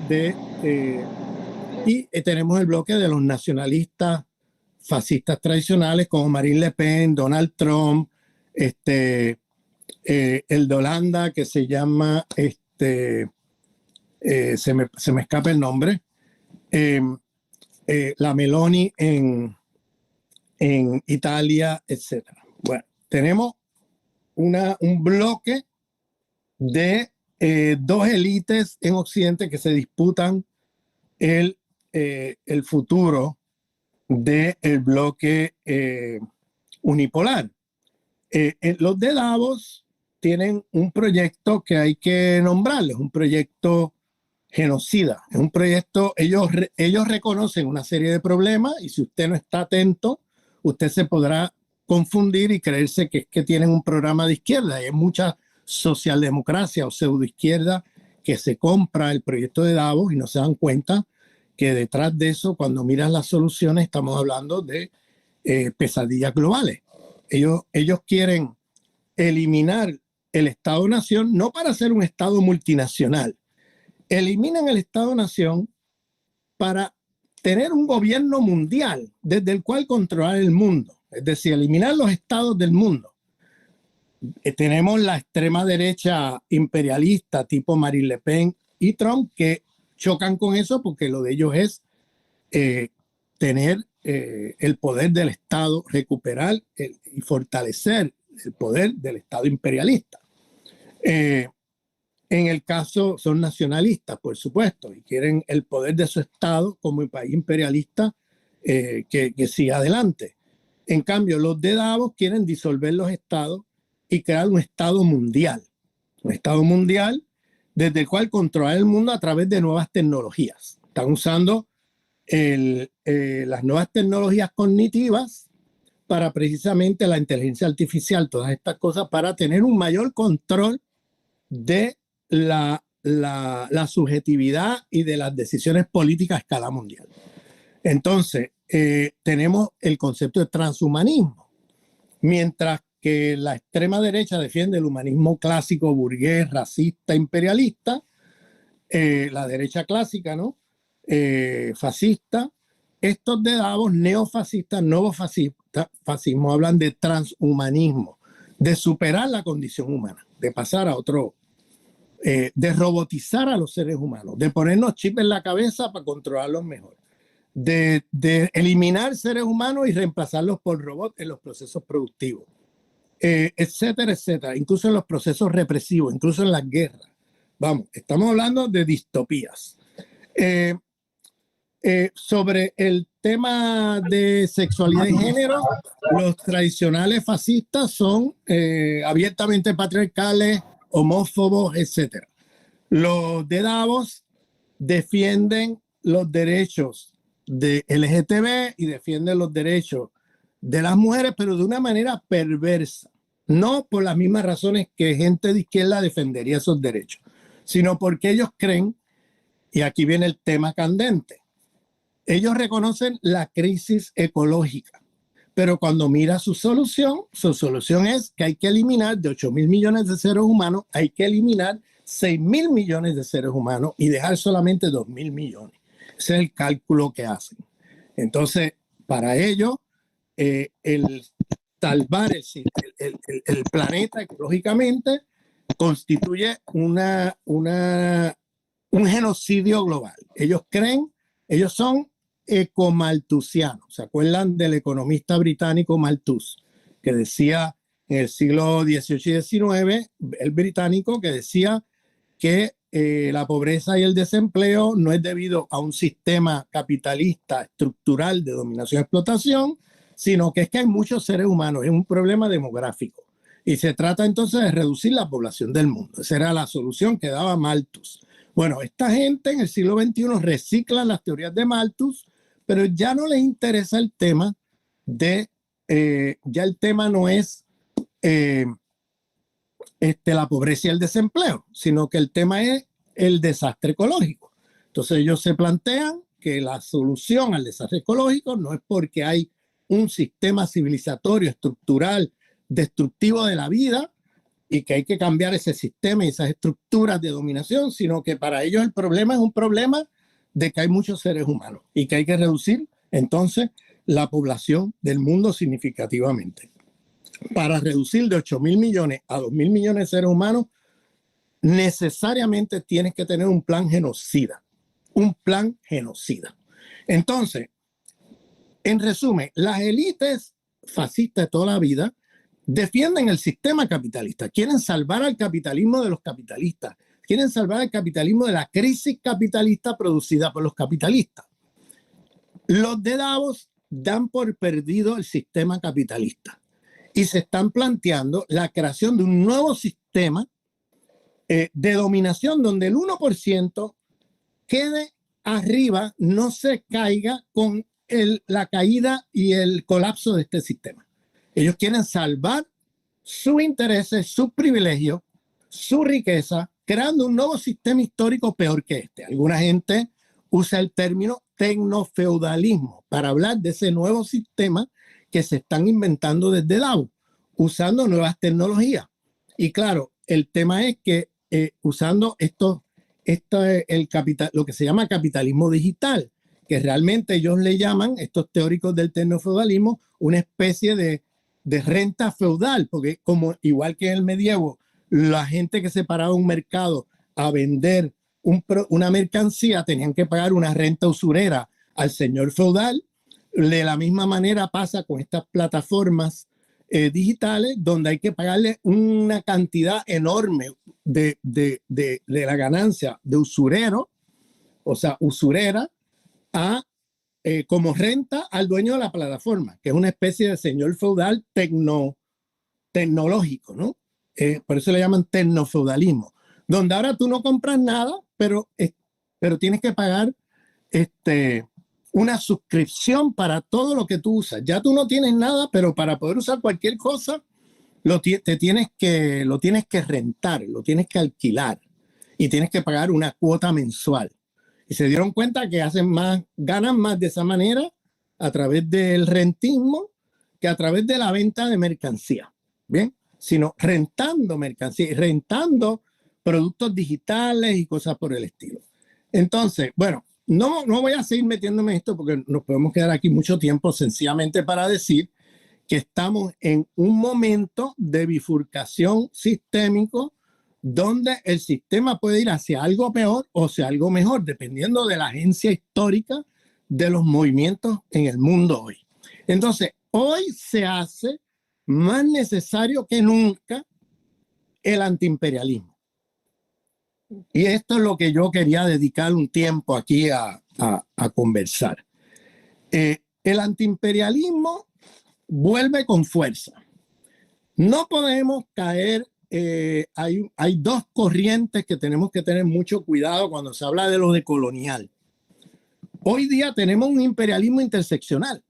tenemos el bloque de los nacionalistas fascistas tradicionales como Marine Le Pen, Donald Trump, el de Holanda que se llama se me escapa el nombre, la Meloni en Italia, etcétera. Bueno, tenemos un bloque de dos élites en Occidente que se disputan el futuro del bloque unipolar. Los de Davos tienen un proyecto que hay que nombrarles, un proyecto genocida. Es un proyecto, ellos reconocen una serie de problemas, y si usted no está atento, usted se podrá confundir y creerse que es que tienen un programa de izquierda. Hay mucha socialdemocracia o pseudoizquierda que se compra el proyecto de Davos y no se dan cuenta que detrás de eso, cuando miras las soluciones, estamos hablando de pesadillas globales. Ellos quieren eliminar el Estado-Nación no para ser un Estado multinacional. Eliminan el Estado-Nación para tener un gobierno mundial desde el cual controlar el mundo. Es decir, eliminar los estados del mundo. Tenemos la extrema derecha imperialista tipo Marine Le Pen y Trump que chocan con eso porque lo de ellos es tener el poder del Estado, recuperar y fortalecer el poder del Estado imperialista. En el caso son nacionalistas, por supuesto, y quieren el poder de su Estado como el país imperialista que siga adelante. En cambio, los de Davos quieren disolver los estados y crear un Estado mundial desde el cual controlar el mundo a través de nuevas tecnologías. Están usando las nuevas tecnologías cognitivas para precisamente la inteligencia artificial, todas estas cosas, para tener un mayor control de la subjetividad y de las decisiones políticas a escala mundial. Entonces, tenemos el concepto de transhumanismo. Mientras que la extrema derecha defiende el humanismo clásico, burgués, racista, imperialista, la derecha clásica, ¿no? Fascista, estos de Davos, neofascistas, nuevo fascismo, hablan de transhumanismo, de superar la condición humana, de pasar a otro, de robotizar a los seres humanos, de ponernos chips en la cabeza para controlarlos mejor, de eliminar seres humanos y reemplazarlos por robots en los procesos productivos, etcétera, etcétera, incluso en los procesos represivos, incluso en las guerras. Vamos, estamos hablando de distopías. Sobre el tema de sexualidad y género, los tradicionales fascistas son abiertamente patriarcales, homófobos, etc. Los de Davos defienden los derechos de LGTB y defienden los derechos de las mujeres, pero de una manera perversa, no por las mismas razones que gente de izquierda defendería esos derechos, sino porque ellos creen, y aquí viene el tema candente, ellos reconocen la crisis ecológica, pero cuando mira su solución es que hay que eliminar de 8.000 millones de seres humanos, hay que eliminar 6.000 millones de seres humanos y dejar solamente 2.000 millones. Ese es el cálculo que hacen. Entonces, para ello, el salvar el planeta ecológicamente constituye un genocidio global. Ellos son ecomalthusianos. ¿Se acuerdan del economista británico Malthus, que decía en el siglo XVIII y XIX, el británico, que decía que la pobreza y el desempleo no es debido a un sistema capitalista estructural de dominación y explotación, sino que es que hay muchos seres humanos, es un problema demográfico. Y se trata entonces de reducir la población del mundo. Esa era la solución que daba Malthus. Bueno, esta gente en el siglo XXI recicla las teorías de Malthus, pero ya no les interesa el tema de, ya el tema no es la pobreza y el desempleo, sino que el tema es el desastre ecológico. Entonces ellos se plantean que la solución al desastre ecológico no es porque hay un sistema civilizatorio, estructural, destructivo de la vida y que hay que cambiar ese sistema y esas estructuras de dominación, sino que para ellos el problema es un problema de que hay muchos seres humanos y que hay que reducir entonces la población del mundo significativamente. Para reducir de 8.000 millones a 2.000 millones de seres humanos, necesariamente tienes que tener un plan genocida. Un plan genocida. Entonces, en resumen, las élites fascistas de toda la vida defienden el sistema capitalista, quieren salvar al capitalismo de los capitalistas, quieren salvar al capitalismo de la crisis capitalista producida por los capitalistas. Los de Davos dan por perdido el sistema capitalista y se están planteando la creación de un nuevo sistema de dominación donde el 1% quede arriba, no se caiga con la caída y el colapso de este sistema. Ellos quieren salvar sus intereses, sus privilegios, su riqueza, creando un nuevo sistema histórico peor que este. Alguna gente usa el término tecnofeudalismo para hablar de ese nuevo sistema que se están inventando desde Davos, usando nuevas tecnologías. Y claro, el tema es que usando lo que se llama capitalismo digital, que realmente ellos le llaman, estos teóricos del tecnofeudalismo, una especie de renta feudal, porque como igual que en el medievo, la gente que se paraba un mercado a vender una mercancía tenían que pagar una renta usurera al señor feudal. De la misma manera pasa con estas plataformas digitales, donde hay que pagarle una cantidad enorme de la ganancia de usurero, o sea, usurera, como renta al dueño de la plataforma, que es una especie de señor feudal tecnológico, ¿no? Por eso le llaman tecnofeudalismo, donde ahora tú no compras nada, pero tienes que pagar una suscripción para todo lo que tú usas. Ya tú no tienes nada, pero para poder usar cualquier cosa, lo tienes que rentar, lo tienes que alquilar y tienes que pagar una cuota mensual. Y se dieron cuenta que ganan más de esa manera a través del rentismo que a través de la venta de mercancía. Bien, sino rentando mercancía y rentando productos digitales y cosas por el estilo. Entonces, bueno, no voy a seguir metiéndome en esto porque nos podemos quedar aquí mucho tiempo, sencillamente para decir que estamos en un momento de bifurcación sistémico donde el sistema puede ir hacia algo peor o hacia algo mejor, dependiendo de la agencia histórica de los movimientos en el mundo hoy. Entonces, hoy se hace más necesario que nunca el antiimperialismo. Y esto es lo que yo quería dedicar un tiempo aquí a conversar. El antiimperialismo vuelve con fuerza. No podemos caer, hay dos corrientes que tenemos que tener mucho cuidado cuando se habla de lo de colonial. Hoy día tenemos un imperialismo interseccional,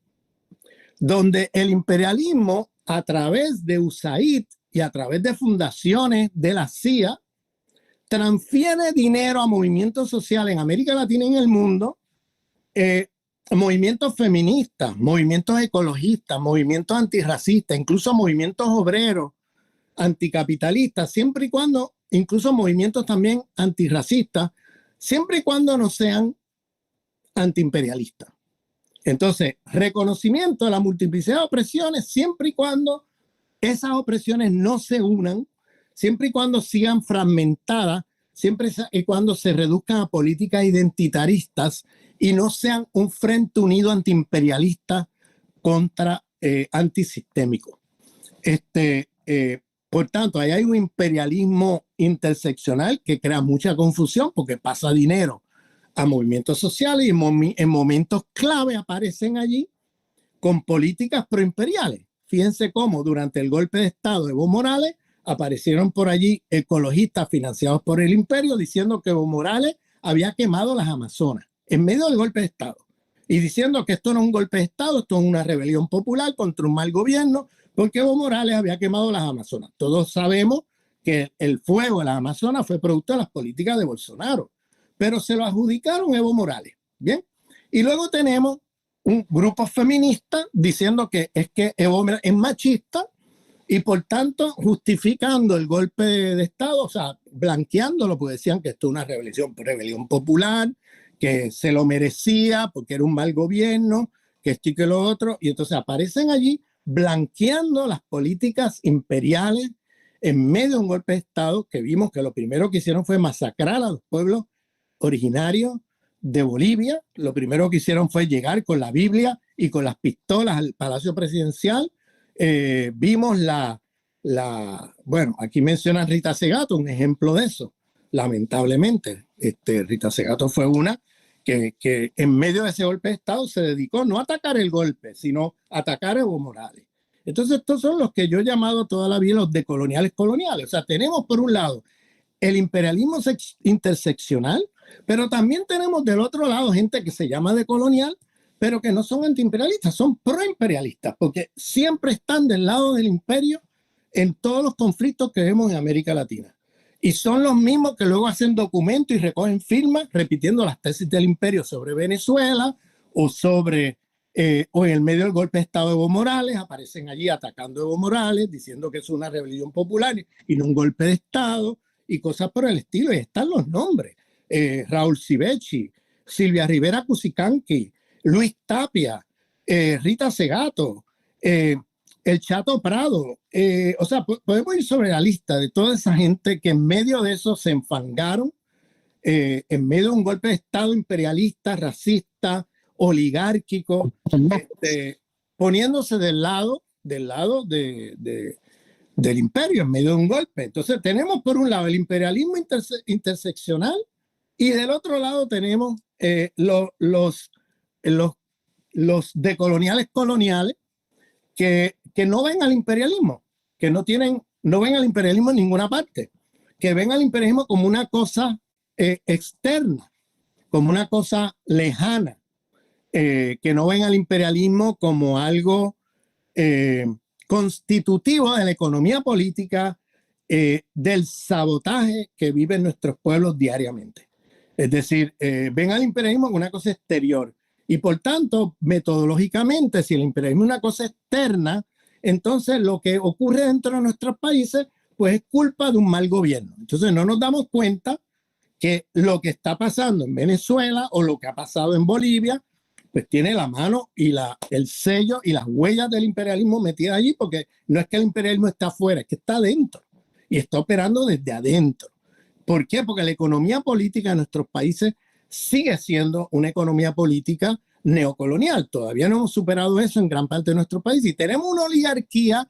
donde el imperialismo a través de USAID y a través de fundaciones de la CIA transfiere dinero a movimientos sociales en América Latina y en el mundo, movimientos feministas, movimientos ecologistas, movimientos antirracistas, incluso movimientos obreros, anticapitalistas, siempre y cuando, incluso movimientos también antirracistas, siempre y cuando no sean antiimperialistas. Entonces, reconocimiento de la multiplicidad de opresiones siempre y cuando esas opresiones no se unan, siempre y cuando sigan fragmentadas, siempre y cuando se reduzcan a políticas identitaristas y no sean un frente unido antiimperialista contra antisistémico. Por tanto, ahí hay un imperialismo interseccional que crea mucha confusión porque pasa dinero a movimientos sociales y en momentos clave aparecen allí con políticas proimperiales. Fíjense cómo durante el golpe de Estado de Evo Morales aparecieron por allí ecologistas financiados por el imperio diciendo que Evo Morales había quemado las Amazonas en medio del golpe de Estado y diciendo que esto no es un golpe de Estado, esto es una rebelión popular contra un mal gobierno porque Evo Morales había quemado las Amazonas. Todos sabemos que el fuego de las Amazonas fue producto de las políticas de Bolsonaro, pero se lo adjudicaron a Evo Morales. Bien, y luego tenemos un grupo feminista diciendo que Evo Morales es machista y por tanto justificando el golpe de Estado, o sea, blanqueándolo, porque decían que esto es una rebelión popular, que se lo merecía porque era un mal gobierno, que esto y que lo otro, y entonces aparecen allí blanqueando las políticas imperiales en medio de un golpe de Estado que vimos que lo primero que hicieron fue masacrar a los pueblos originarios de Bolivia. Lo primero que hicieron fue llegar con la Biblia y con las pistolas al Palacio Presidencial. Vimos bueno, aquí mencionan Rita Segato, un ejemplo de eso, lamentablemente. Rita Segato fue una que en medio de ese golpe de Estado se dedicó no a atacar el golpe, sino a atacar a Evo Morales. Entonces estos son los que yo he llamado toda la vida los decoloniales coloniales. O sea, tenemos por un lado el imperialismo interseccional, pero también tenemos del otro lado gente que se llama decolonial, pero que no son antiimperialistas, son proimperialistas, porque siempre están del lado del imperio en todos los conflictos que vemos en América Latina. Y son los mismos que luego hacen documentos y recogen firmas repitiendo las tesis del imperio sobre Venezuela o sobre, o en el medio del golpe de Estado de Evo Morales, aparecen allí atacando a Evo Morales, diciendo que es una rebelión popular y no un golpe de Estado y cosas por el estilo. Y están los nombres. Raúl Civechi, Silvia Rivera Cusicanqui, Luis Tapia, Rita Segato, el Chato Prado. O sea, podemos ir sobre la lista de toda esa gente que en medio de eso se enfangaron, en medio de un golpe de Estado imperialista, racista, oligárquico, poniéndose del lado del imperio en medio de un golpe. Entonces tenemos por un lado el imperialismo interseccional y del otro lado tenemos los decoloniales coloniales que no ven al imperialismo, que no ven al imperialismo en ninguna parte, que ven al imperialismo como una cosa externa, como una cosa lejana, que no ven al imperialismo como algo constitutivo de la economía política, del sabotaje que viven nuestros pueblos diariamente. Es decir, ven al imperialismo como una cosa exterior. Y por tanto, metodológicamente, si el imperialismo es una cosa externa, entonces lo que ocurre dentro de nuestros países, pues es culpa de un mal gobierno. Entonces no nos damos cuenta que lo que está pasando en Venezuela o lo que ha pasado en Bolivia, pues tiene la mano y el sello y las huellas del imperialismo metidas allí, porque no es que el imperialismo está afuera, es que está adentro y está operando desde adentro. ¿Por qué? Porque la economía política de nuestros países sigue siendo una economía política neocolonial. Todavía no hemos superado eso en gran parte de nuestro país y tenemos una oligarquía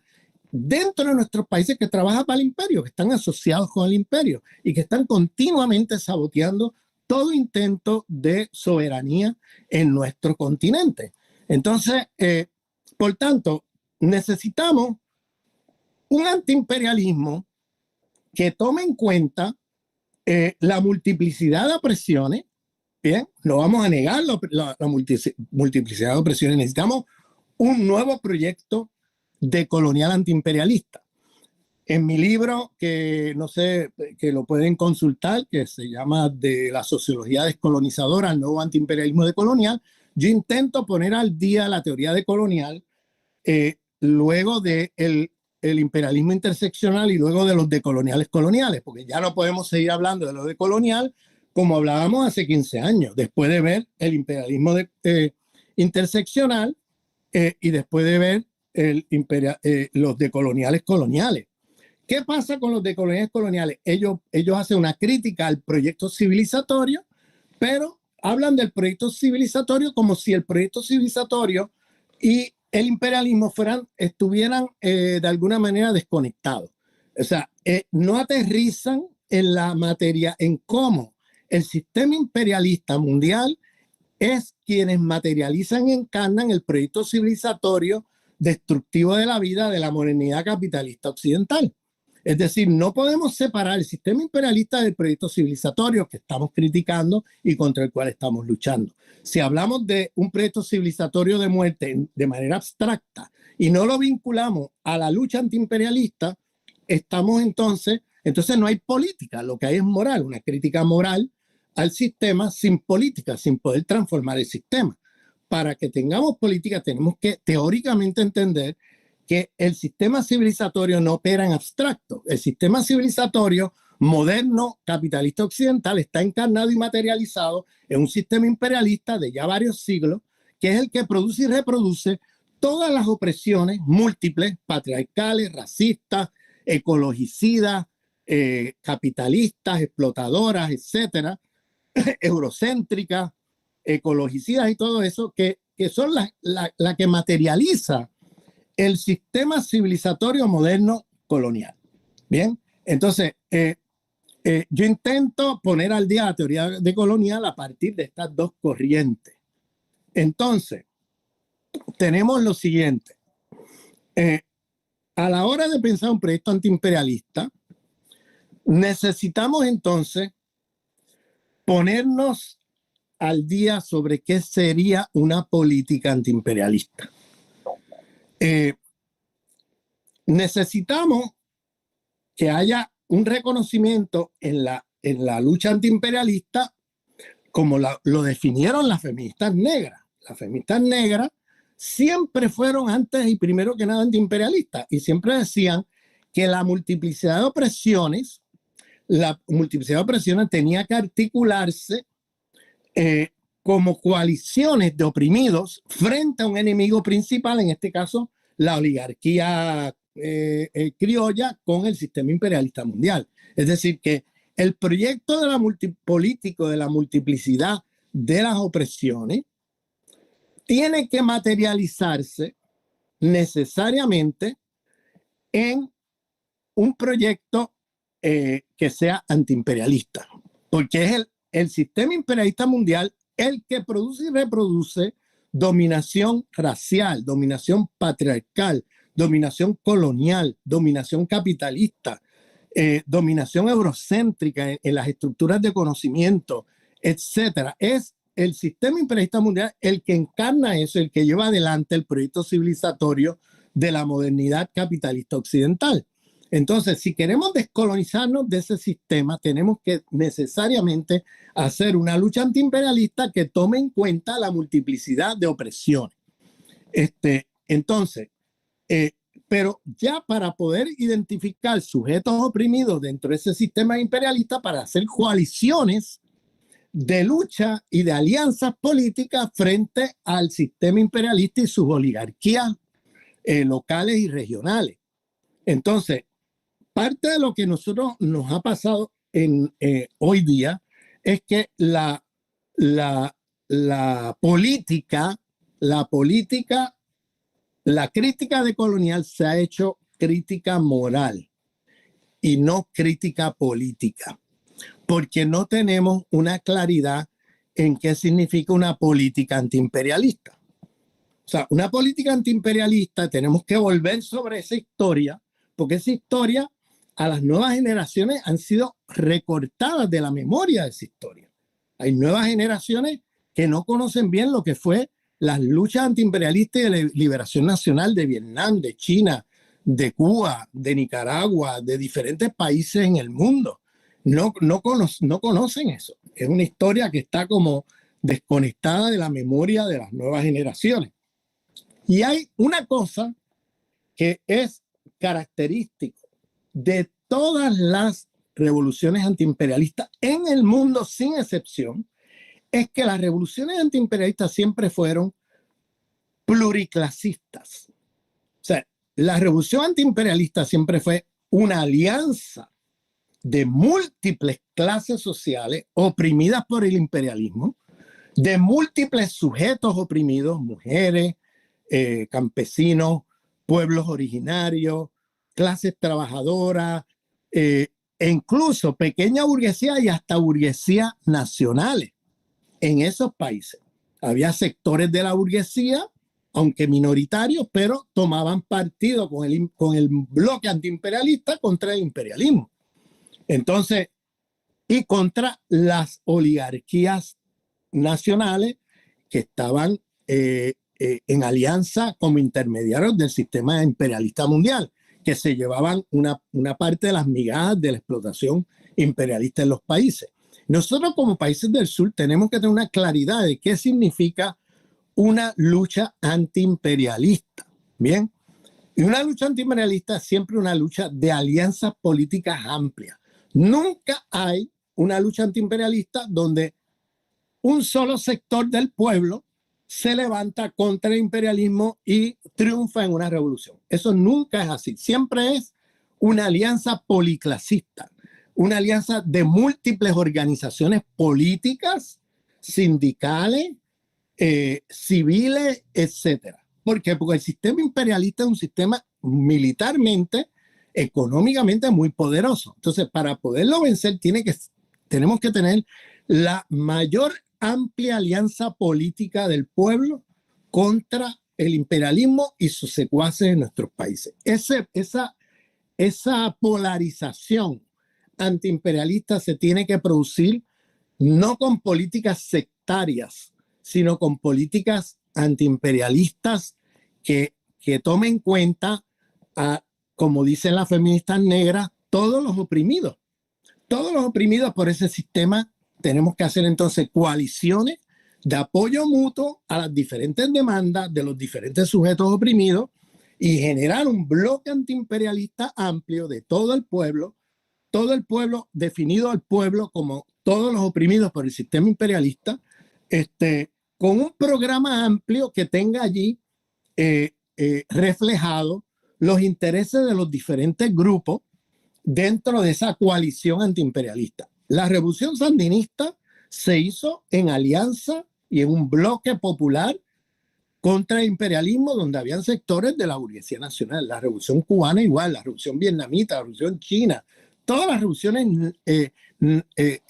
dentro de nuestros países que trabaja para el imperio, que están asociados con el imperio y que están continuamente saboteando todo intento de soberanía en nuestro continente. Entonces, por tanto, necesitamos un antiimperialismo que tome en cuenta la multiplicidad de opresiones. Bien, no vamos a negar la multiplicidad de opresiones. Necesitamos un nuevo proyecto de colonial antiimperialista. En mi libro, que no sé, que lo pueden consultar, que se llama De la sociología descolonizadora al nuevo antiimperialismo decolonial, yo intento poner al día la teoría decolonial luego de el imperialismo interseccional y luego de los decoloniales coloniales, porque ya no podemos seguir hablando de lo decolonial como hablábamos hace 15 años, después de ver el imperialismo interseccional y después de ver los decoloniales coloniales. ¿Qué pasa con los decoloniales coloniales? Ellos hacen una crítica al proyecto civilizatorio, pero hablan del proyecto civilizatorio como si el proyecto civilizatorio y el imperialismo estuvieran de alguna manera desconectados. O sea, no aterrizan en la materia, en cómo el sistema imperialista mundial es quienes materializan y encarnan el proyecto civilizatorio destructivo de la vida de la modernidad capitalista occidental. Es decir, no podemos separar el sistema imperialista del proyecto civilizatorio que estamos criticando y contra el cual estamos luchando. Si hablamos de un proyecto civilizatorio de muerte de manera abstracta y no lo vinculamos a la lucha antiimperialista, entonces no hay política, lo que hay es moral, una crítica moral al sistema sin política, sin poder transformar el sistema. Para que tengamos política tenemos que teóricamente entender que el sistema civilizatorio no opera en abstracto. El sistema civilizatorio moderno, capitalista occidental, está encarnado y materializado en un sistema imperialista de ya varios siglos, que es el que produce y reproduce todas las opresiones múltiples, patriarcales, racistas, ecologicidas, capitalistas, explotadoras, etcétera, eurocéntricas, ecologicidas y todo eso, que son la que materializa el sistema civilizatorio moderno colonial. Bien, entonces yo intento poner al día la teoría decolonial a partir de estas dos corrientes. Entonces, tenemos lo siguiente. A la hora de pensar un proyecto antiimperialista, necesitamos entonces ponernos al día sobre qué sería una política antiimperialista. Necesitamos que haya un reconocimiento en la lucha antiimperialista como lo definieron las feministas negras. Las feministas negras siempre fueron antes y primero que nada antiimperialistas y siempre decían que la multiplicidad de opresiones tenía que articularse como coaliciones de oprimidos frente a un enemigo principal, en este caso la oligarquía criolla con el sistema imperialista mundial. Es decir, que el proyecto de la político de la multiplicidad de las opresiones tiene que materializarse necesariamente en un proyecto que sea antiimperialista, porque es el sistema imperialista mundial el que produce y reproduce dominación racial, dominación patriarcal, dominación colonial, dominación capitalista, dominación eurocéntrica en las estructuras de conocimiento, etcétera. Es el sistema imperialista mundial el que encarna eso, el que lleva adelante el proyecto civilizatorio de la modernidad capitalista occidental. Entonces, si queremos descolonizarnos de ese sistema, tenemos que necesariamente hacer una lucha antiimperialista que tome en cuenta la multiplicidad de opresiones. Entonces, pero ya para poder identificar sujetos oprimidos dentro de ese sistema imperialista, para hacer coaliciones de lucha y de alianzas políticas frente al sistema imperialista y sus oligarquías locales y regionales. Entonces, parte de lo que nosotros nos ha pasado hoy día es que la política, la crítica de colonial se ha hecho crítica moral y no crítica política, porque no tenemos una claridad en qué significa una política antiimperialista. O sea, una política antiimperialista tenemos que volver sobre esa historia, porque esa historia a las nuevas generaciones han sido recortadas de la memoria de esa historia. Hay nuevas generaciones que no conocen bien lo que fue las luchas antiimperialistas y de liberación nacional de Vietnam, de China, de Cuba, de Nicaragua, de diferentes países en el mundo. No conocen eso. Es una historia que está como desconectada de la memoria de las nuevas generaciones. Y hay una cosa que es característico de todas las revoluciones antiimperialistas en el mundo, sin excepción, es que las revoluciones antiimperialistas siempre fueron pluriclasistas. O sea, la revolución antiimperialista siempre fue una alianza de múltiples clases sociales oprimidas por el imperialismo, de múltiples sujetos oprimidos, mujeres, campesinos, pueblos originarios, clases trabajadoras, e incluso pequeña burguesía y hasta burguesía nacionales. En esos países había sectores de la burguesía, aunque minoritarios, pero tomaban partido con el bloque antiimperialista contra el imperialismo. Entonces, y contra las oligarquías nacionales que estaban en alianza como intermediarios del sistema imperialista mundial, que se llevaban una parte de las migajas de la explotación imperialista en los países. Nosotros como países del sur tenemos que tener una claridad de qué significa una lucha antiimperialista. Bien, y una lucha antiimperialista es siempre una lucha de alianzas políticas amplias. Nunca hay una lucha antiimperialista donde un solo sector del pueblo se levanta contra el imperialismo y triunfa en una revolución. Eso nunca es así. Siempre es una alianza policlasista, una alianza de múltiples organizaciones políticas, sindicales, civiles, etcétera. ¿Por qué? Porque el sistema imperialista es un sistema militarmente, económicamente muy poderoso. Entonces, para poderlo vencer, tenemos que tener la mayor amplia alianza política del pueblo contra el imperialismo y sus secuaces en nuestros países. Esa polarización antiimperialista se tiene que producir no con políticas sectoriales proletarias, sino con políticas antiimperialistas que tomen en cuenta, como dicen las feministas negras, todos los oprimidos por ese sistema. Tenemos que hacer entonces coaliciones de apoyo mutuo a las diferentes demandas de los diferentes sujetos oprimidos y generar un bloque antiimperialista amplio de todo el pueblo definido al pueblo como todos los oprimidos por el sistema imperialista, con un programa amplio que tenga allí reflejado los intereses de los diferentes grupos dentro de esa coalición antiimperialista. La revolución sandinista se hizo en alianza y en un bloque popular contra el imperialismo, donde habían sectores de la burguesía nacional. La revolución cubana igual, la revolución vietnamita, la revolución china, todas las revoluciones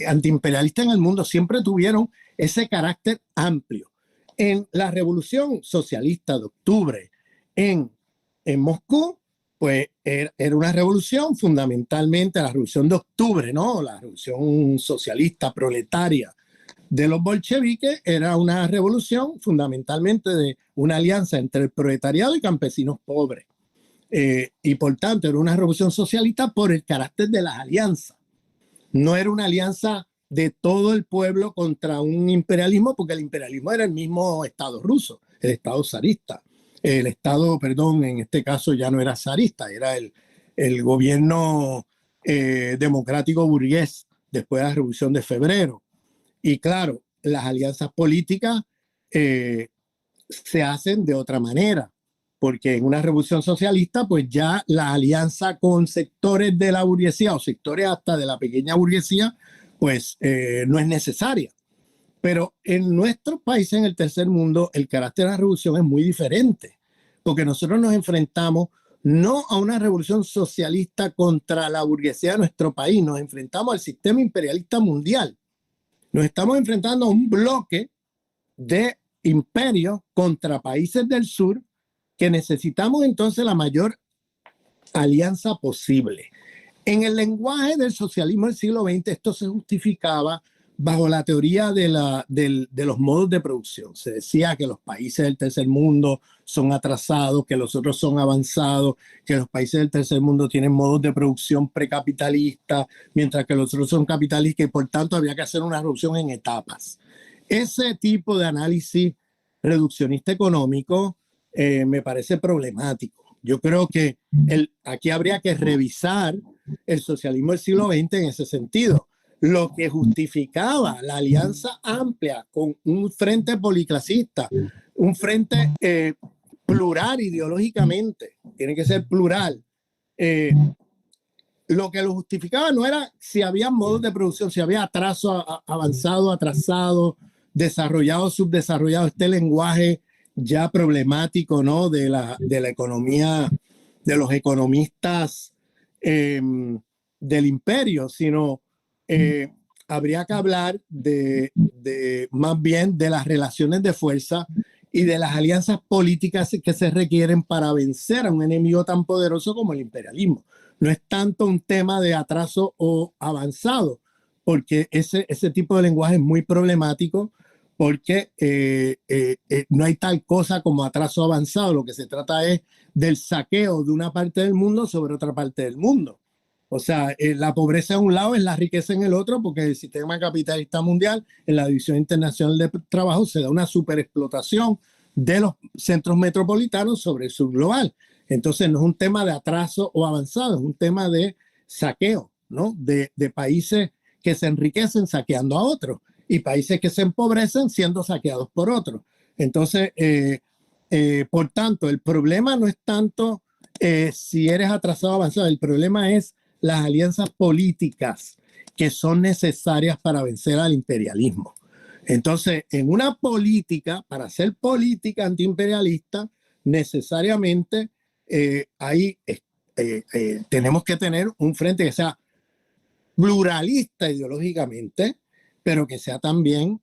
antiimperialistas en el mundo siempre tuvieron ese carácter amplio. En la revolución socialista de octubre en Moscú, pues era una revolución fundamentalmente, la revolución de octubre, ¿no? La revolución socialista proletaria de los bolcheviques era una revolución fundamentalmente de una alianza entre el proletariado y campesinos pobres. Y por tanto era una revolución socialista por el carácter de las alianzas. No era una alianza de todo el pueblo contra un imperialismo, porque el imperialismo era el mismo Estado ruso, el Estado zarista. El Estado, perdón, en este caso ya no era zarista, era el gobierno democrático burgués después de la Revolución de Febrero. Y claro, las alianzas políticas se hacen de otra manera, porque en una revolución socialista, pues ya la alianza con sectores de la burguesía o sectores hasta de la pequeña burguesía, pues no es necesaria. Pero en nuestros países, en el tercer mundo, el carácter de la revolución es muy diferente, porque nosotros nos enfrentamos no a una revolución socialista contra la burguesía de nuestro país, nos enfrentamos al sistema imperialista mundial. Nos estamos enfrentando a un bloque de imperios contra países del sur que necesitamos entonces la mayor alianza posible. En el lenguaje del socialismo del siglo XX, esto se justificaba bajo la teoría de los modos de producción. Se decía que los países del tercer mundo son atrasados, que los otros son avanzados, que los países del tercer mundo tienen modos de producción precapitalistas, mientras que los otros son capitalistas y por tanto había que hacer una reducción en etapas. Ese tipo de análisis reduccionista económico me parece problemático. Yo creo que aquí habría que revisar el socialismo del siglo XX en ese sentido. Lo que justificaba la alianza amplia con un frente policlasista, un frente plural ideológicamente, tiene que ser plural. Lo que lo justificaba no era si había modos de producción, si había atraso avanzado, atrasado, desarrollado, subdesarrollado, este lenguaje ya problemático, ¿no? de la economía, de los economistas del imperio, sino habría que hablar más bien de las relaciones de fuerza y de las alianzas políticas que se requieren para vencer a un enemigo tan poderoso como el imperialismo. No es tanto un tema de atraso o avanzado, porque ese tipo de lenguaje es muy problemático, porque no hay tal cosa como atraso avanzado. Lo que se trata es del saqueo de una parte del mundo sobre otra parte del mundo. O sea, la pobreza en un lado es la riqueza en el otro, porque el sistema capitalista mundial, en la División Internacional de Trabajo, se da una superexplotación de los centros metropolitanos sobre el sur global. Entonces, no es un tema de atraso o avanzado, es un tema de saqueo, ¿no? De países que se enriquecen saqueando a otros y países que se empobrecen siendo saqueados por otros. Entonces, por tanto, el problema no es tanto si eres atrasado o avanzado, el problema es las alianzas políticas que son necesarias para vencer al imperialismo. Entonces, en una política, para hacer política antiimperialista, necesariamente tenemos que tener un frente que sea pluralista ideológicamente, pero que sea también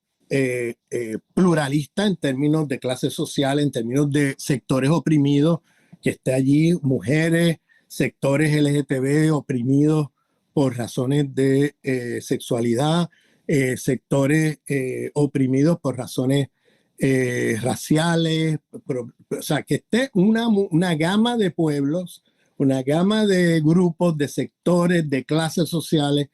pluralista en términos de clase social, en términos de sectores oprimidos, que esté allí mujeres, sectores LGTB oprimidos por razones de sexualidad, sectores oprimidos por razones raciales, o sea, que esté una gama de pueblos, una gama de grupos, de sectores, de clases sociales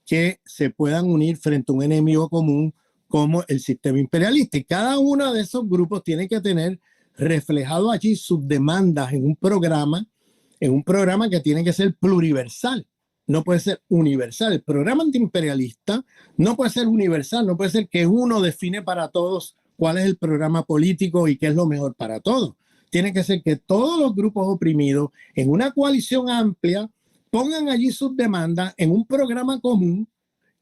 que se puedan unir frente a un enemigo común como el sistema imperialista. Y cada uno de esos grupos tiene que tener reflejado allí sus demandas en un programa que tiene que ser pluriversal. No puede ser universal. El programa antiimperialista no puede ser universal, no puede ser que uno define para todos cuál es el programa político y qué es lo mejor para todos. Tiene que ser que todos los grupos oprimidos en una coalición amplia pongan allí sus demandas en un programa común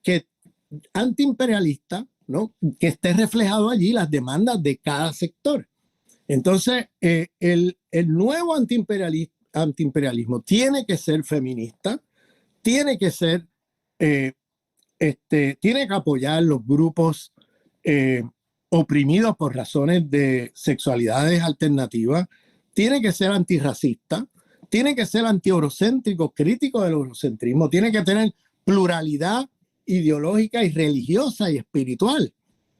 que antiimperialista, ¿no? Que esté reflejado allí las demandas de cada sector. Entonces, el nuevo antiimperialismo tiene que ser feminista, tiene que ser, tiene que apoyar los grupos oprimidos por razones de sexualidades alternativas, tiene que ser antirracista, tiene que ser anti-eurocéntrico, crítico del eurocentrismo, tiene que tener pluralidad ideológica y religiosa y espiritual.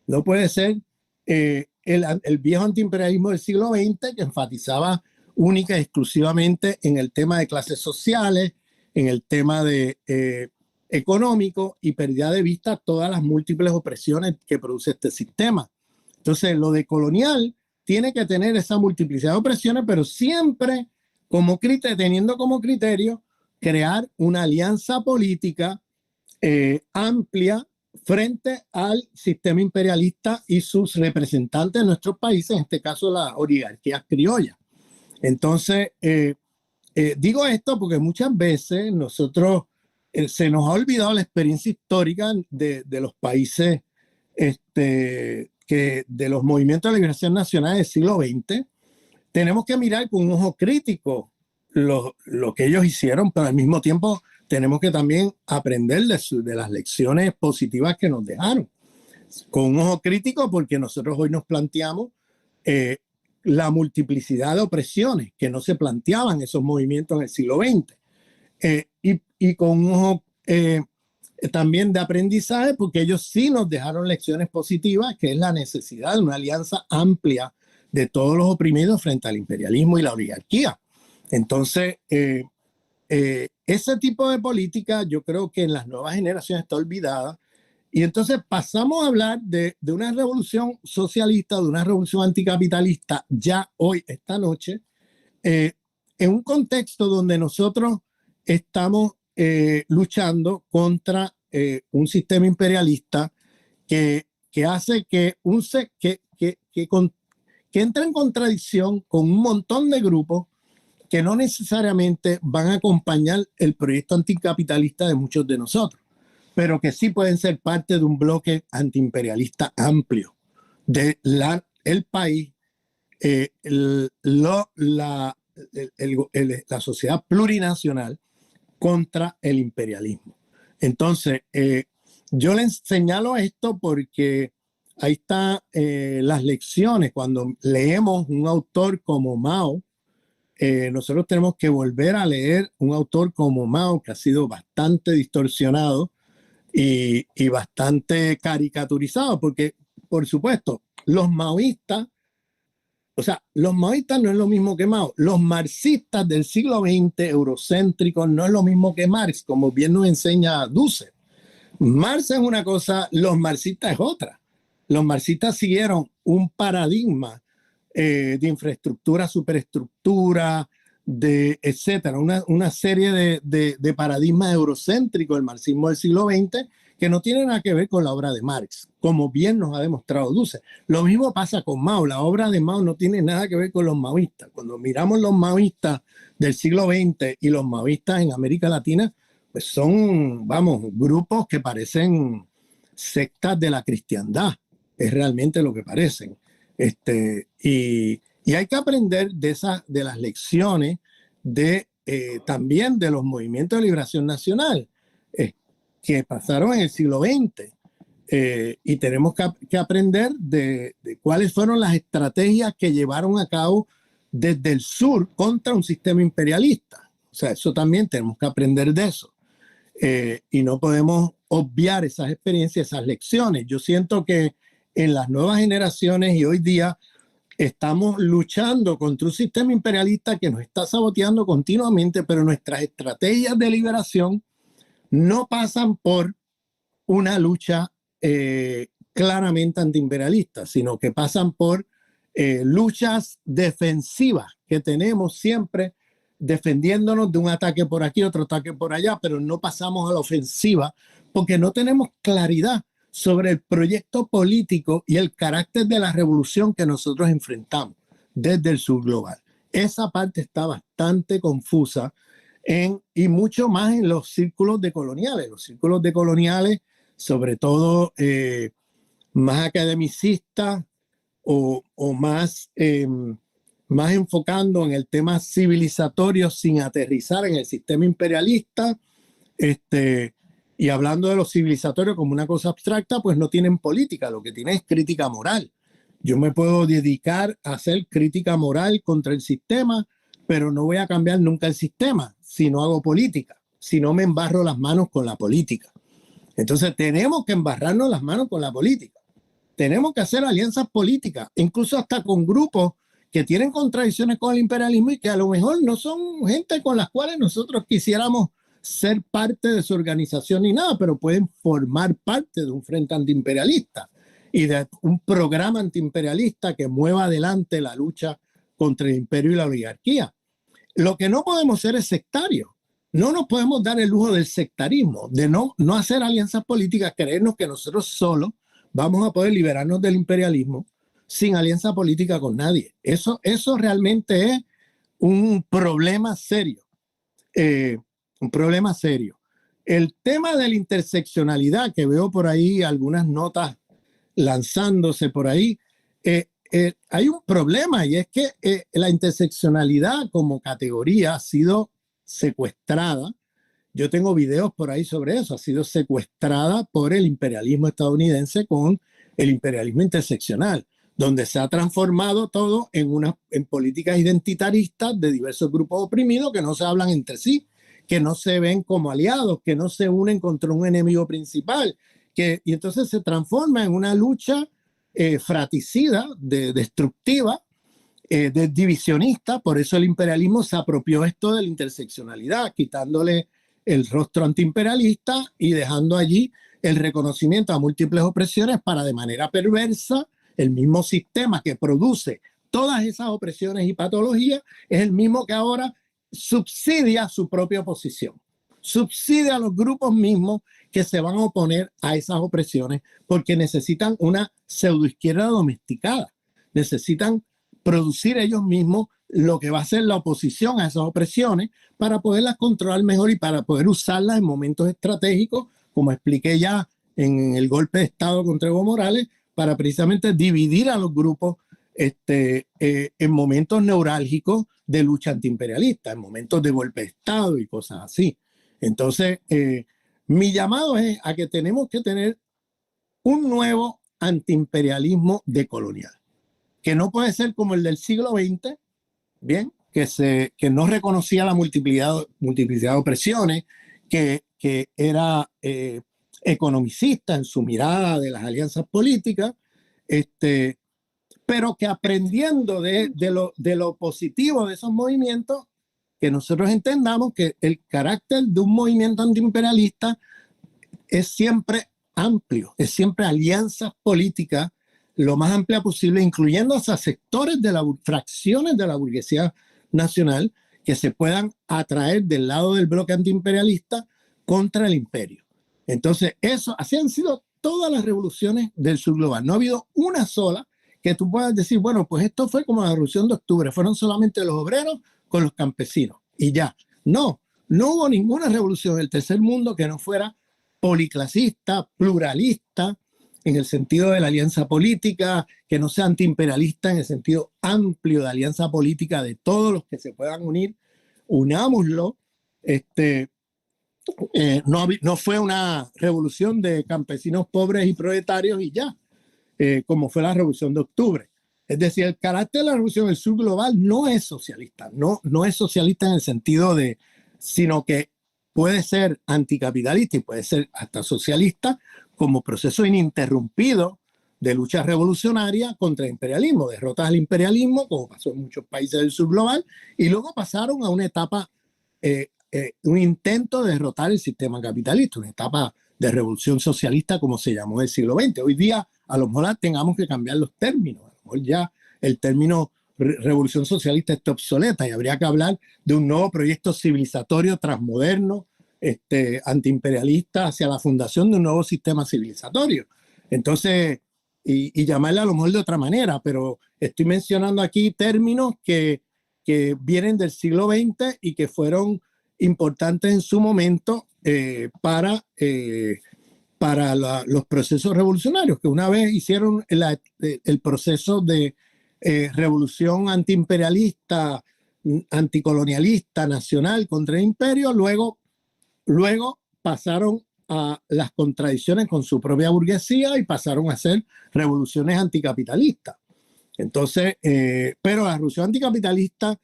No puede ser el viejo antiimperialismo del siglo XX que enfatizaba única y exclusivamente en el tema de clases sociales, en el tema de económico, y perdía de vista todas las múltiples opresiones que produce este sistema. Entonces, lo de colonial tiene que tener esa multiplicidad de opresiones, pero siempre teniendo como criterio crear una alianza política amplia frente al sistema imperialista y sus representantes en nuestros países, en este caso las oligarquías criollas. Entonces, digo esto porque muchas veces nosotros se nos ha olvidado la experiencia histórica de los países, de los movimientos de liberación nacional del siglo XX. Tenemos que mirar con un ojo crítico lo que ellos hicieron, pero al mismo tiempo tenemos que también aprender de las lecciones positivas que nos dejaron. Con un ojo crítico, porque nosotros hoy nos planteamos la multiplicidad de opresiones que no se planteaban esos movimientos en el siglo XX. Y con un ojo también de aprendizaje, porque ellos sí nos dejaron lecciones positivas, que es la necesidad de una alianza amplia de todos los oprimidos frente al imperialismo y la oligarquía. Entonces, ese tipo de política yo creo que en las nuevas generaciones está olvidada, y entonces pasamos a hablar de una revolución socialista, de una revolución anticapitalista ya hoy, esta noche, en un contexto donde nosotros estamos luchando contra un sistema imperialista que hace que entra en contradicción con un montón de grupos que no necesariamente van a acompañar el proyecto anticapitalista de muchos de nosotros, pero que sí pueden ser parte de un bloque antiimperialista amplio del país, la sociedad plurinacional contra el imperialismo. Entonces, yo les señalo esto porque ahí están las lecciones. Cuando leemos un autor como Mao, nosotros tenemos que volver a leer un autor como Mao, que ha sido bastante distorsionado y bastante caricaturizado, porque, por supuesto, los maoístas no es lo mismo que Mao. Los marxistas del siglo XX, eurocéntricos, no es lo mismo que Marx, como bien nos enseña Dussel. Marx es una cosa, los marxistas es otra. Los marxistas siguieron un paradigma de infraestructura, superestructura, etcétera, una serie de paradigmas eurocéntricos del marxismo del siglo XX que no tienen nada que ver con la obra de Marx, como bien nos ha demostrado Dussel. Lo mismo pasa con Mao. La obra de Mao no tiene nada que ver con los maoístas. Cuando miramos los maoístas del siglo XX y los maoístas en América Latina, pues son, grupos que parecen sectas de la cristiandad. Es realmente lo que parecen. Y hay que aprender de las lecciones también de los movimientos de liberación nacional que pasaron en el siglo XX, y tenemos que aprender de cuáles fueron las estrategias que llevaron a cabo desde el sur contra un sistema imperialista. O sea, eso también tenemos que aprender de eso. y no podemos obviar esas experiencias, esas lecciones. Yo siento que en las nuevas generaciones y hoy día estamos luchando contra un sistema imperialista que nos está saboteando continuamente, pero nuestras estrategias de liberación no pasan por una lucha claramente antiimperialista, sino que pasan por luchas defensivas que tenemos siempre defendiéndonos de un ataque por aquí, otro ataque por allá, pero no pasamos a la ofensiva porque no tenemos claridad sobre el proyecto político y el carácter de la revolución que nosotros enfrentamos desde el sur global. Esa parte está bastante confusa y mucho más en los círculos decoloniales. Los círculos decoloniales, sobre todo más academicistas o más enfocando en el tema civilizatorio sin aterrizar en el sistema imperialista, y hablando de lo civilizatorio como una cosa abstracta, pues no tienen política, lo que tienen es crítica moral. Yo me puedo dedicar a hacer crítica moral contra el sistema, pero no voy a cambiar nunca el sistema si no hago política, si no me embarro las manos con la política. Entonces tenemos que embarrarnos las manos con la política. Tenemos que hacer alianzas políticas, incluso hasta con grupos que tienen contradicciones con el imperialismo y que a lo mejor no son gente con las cuales nosotros quisiéramos ser parte de su organización ni nada, pero pueden formar parte de un frente antiimperialista y de un programa antiimperialista que mueva adelante la lucha contra el imperio y la oligarquía. Lo que no podemos ser es sectarios. No nos podemos dar el lujo del sectarismo, de no hacer alianzas políticas, creernos que nosotros solos vamos a poder liberarnos del imperialismo sin alianza política con nadie. Eso realmente es un problema serio. Un problema serio. El tema de la interseccionalidad, que veo por ahí algunas notas lanzándose por ahí, hay un problema y es que la interseccionalidad como categoría ha sido secuestrada. Yo tengo videos por ahí sobre eso. Ha sido secuestrada por el imperialismo estadounidense con el imperialismo interseccional, donde se ha transformado todo en políticas identitaristas de diversos grupos oprimidos que no se hablan entre sí, que no se ven como aliados, que no se unen contra un enemigo principal, y entonces se transforma en una lucha fratricida, destructiva, divisionista. Por eso el imperialismo se apropió esto de la interseccionalidad, quitándole el rostro antiimperialista y dejando allí el reconocimiento a múltiples opresiones para, de manera perversa, el mismo sistema que produce todas esas opresiones y patologías es el mismo que ahora subsidia su propia oposición, subsidia a los grupos mismos que se van a oponer a esas opresiones porque necesitan una pseudoizquierda domesticada, necesitan producir ellos mismos lo que va a ser la oposición a esas opresiones para poderlas controlar mejor y para poder usarlas en momentos estratégicos, como expliqué ya en el golpe de Estado contra Evo Morales, para precisamente dividir a los grupos en momentos neurálgicos de lucha antiimperialista, en momentos de golpe de Estado y cosas así. Entonces, mi llamado es a que tenemos que tener un nuevo antiimperialismo decolonial, que no puede ser como el del siglo XX, bien, que no reconocía la multiplicidad de opresiones, que era economicista en su mirada de las alianzas políticas, pero que aprendiendo de lo positivo de esos movimientos, que nosotros entendamos que el carácter de un movimiento antiimperialista es siempre amplio, es siempre alianzas políticas lo más amplia posible, incluyendo hasta sectores de fracciones de la burguesía nacional que se puedan atraer del lado del bloque antiimperialista contra el imperio. Entonces, así han sido todas las revoluciones del sur global. No ha habido una sola que tú puedas decir, bueno, pues esto fue como la Revolución de Octubre, fueron solamente los obreros con los campesinos y ya. No hubo ninguna revolución del tercer mundo que no fuera policlasista, pluralista, en el sentido de la alianza política, que no sea antiimperialista en el sentido amplio de alianza política de todos los que se puedan unir, unámoslo. No fue una revolución de campesinos pobres y proletarios y ya, como fue la Revolución de Octubre. Es decir, el carácter de la Revolución del Sur global no es socialista, no es socialista en el sentido sino que puede ser anticapitalista y puede ser hasta socialista como proceso ininterrumpido de lucha revolucionaria contra el imperialismo, derrotas al imperialismo, como pasó en muchos países del sur global, y luego pasaron a una etapa, un intento de derrotar el sistema capitalista, una etapa de revolución socialista, como se llamó en el siglo XX. Hoy día, a lo mejor tengamos que cambiar los términos, a lo mejor ya el término revolución socialista está obsoleta y habría que hablar de un nuevo proyecto civilizatorio transmoderno, antiimperialista, hacia la fundación de un nuevo sistema civilizatorio. Entonces, y llamarle a lo mejor de otra manera, pero estoy mencionando aquí términos que vienen del siglo XX y que fueron importantes en su momento para los procesos revolucionarios, que una vez hicieron el proceso de revolución antiimperialista, anticolonialista, nacional contra el imperio, luego pasaron a las contradicciones con su propia burguesía y pasaron a ser revoluciones anticapitalistas. Entonces, pero la revolución anticapitalista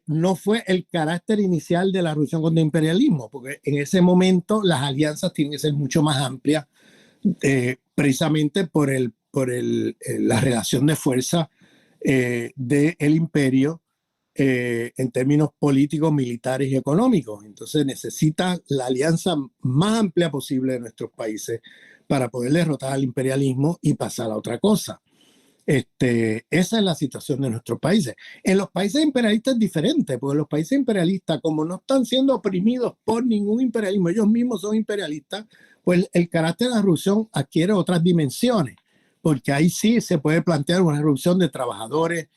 no fue el carácter inicial de la revolución contra el imperialismo, porque en ese momento las alianzas tienen que ser mucho más amplias, precisamente por la relación de fuerza del imperio en términos políticos, militares y económicos. Entonces necesita la alianza más amplia posible de nuestros países para poder derrotar al imperialismo y pasar a otra cosa. Esa es la situación de nuestros países. En los países imperialistas es diferente, porque los países imperialistas, como no están siendo oprimidos por ningún imperialismo, ellos mismos son imperialistas, pues el carácter de la revolución adquiere otras dimensiones, porque ahí sí se puede plantear una revolución de trabajadores,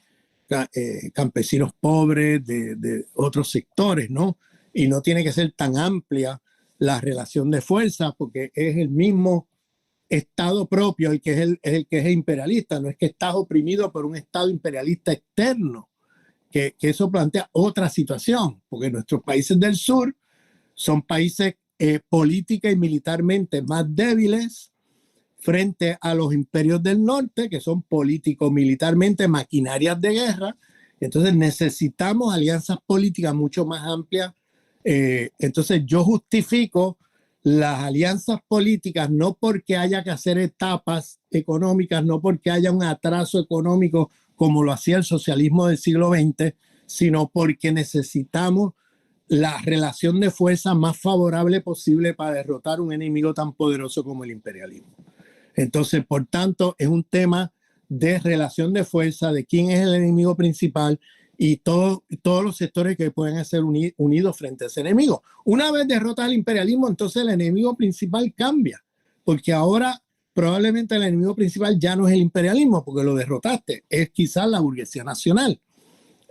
campesinos pobres, de otros sectores, ¿no? Y no tiene que ser tan amplia la relación de fuerza, porque es el mismo Estado propio el que es imperialista, no es que estás oprimido por un Estado imperialista externo, que eso plantea otra situación, porque nuestros países del sur son países política y militarmente más débiles frente a los imperios del norte, que son político-militarmente maquinarias de guerra. Entonces necesitamos alianzas políticas mucho más amplias. Entonces yo justifico las alianzas políticas no porque haya que hacer etapas económicas, no porque haya un atraso económico como lo hacía el socialismo del siglo XX, sino porque necesitamos la relación de fuerza más favorable posible para derrotar un enemigo tan poderoso como el imperialismo. Entonces, por tanto, es un tema de relación de fuerza, de quién es el enemigo principal y todos los sectores que pueden ser unidos frente a ese enemigo. Una vez derrotas al imperialismo, entonces el enemigo principal cambia, porque ahora probablemente el enemigo principal ya no es el imperialismo, porque lo derrotaste, es quizás la burguesía nacional,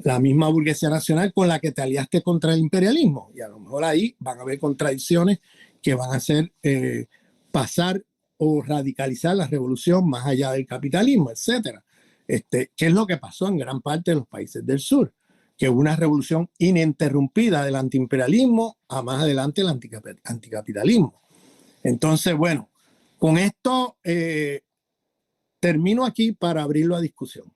la misma burguesía nacional con la que te aliaste contra el imperialismo. Y a lo mejor ahí van a haber contradicciones que van a hacer pasar o radicalizar la revolución más allá del capitalismo, etcétera. ¿Qué es lo que pasó en gran parte de los países del sur? Que hubo una revolución ininterrumpida del antiimperialismo a más adelante el anticapitalismo. Entonces, bueno, con esto termino aquí para abrirlo a discusión.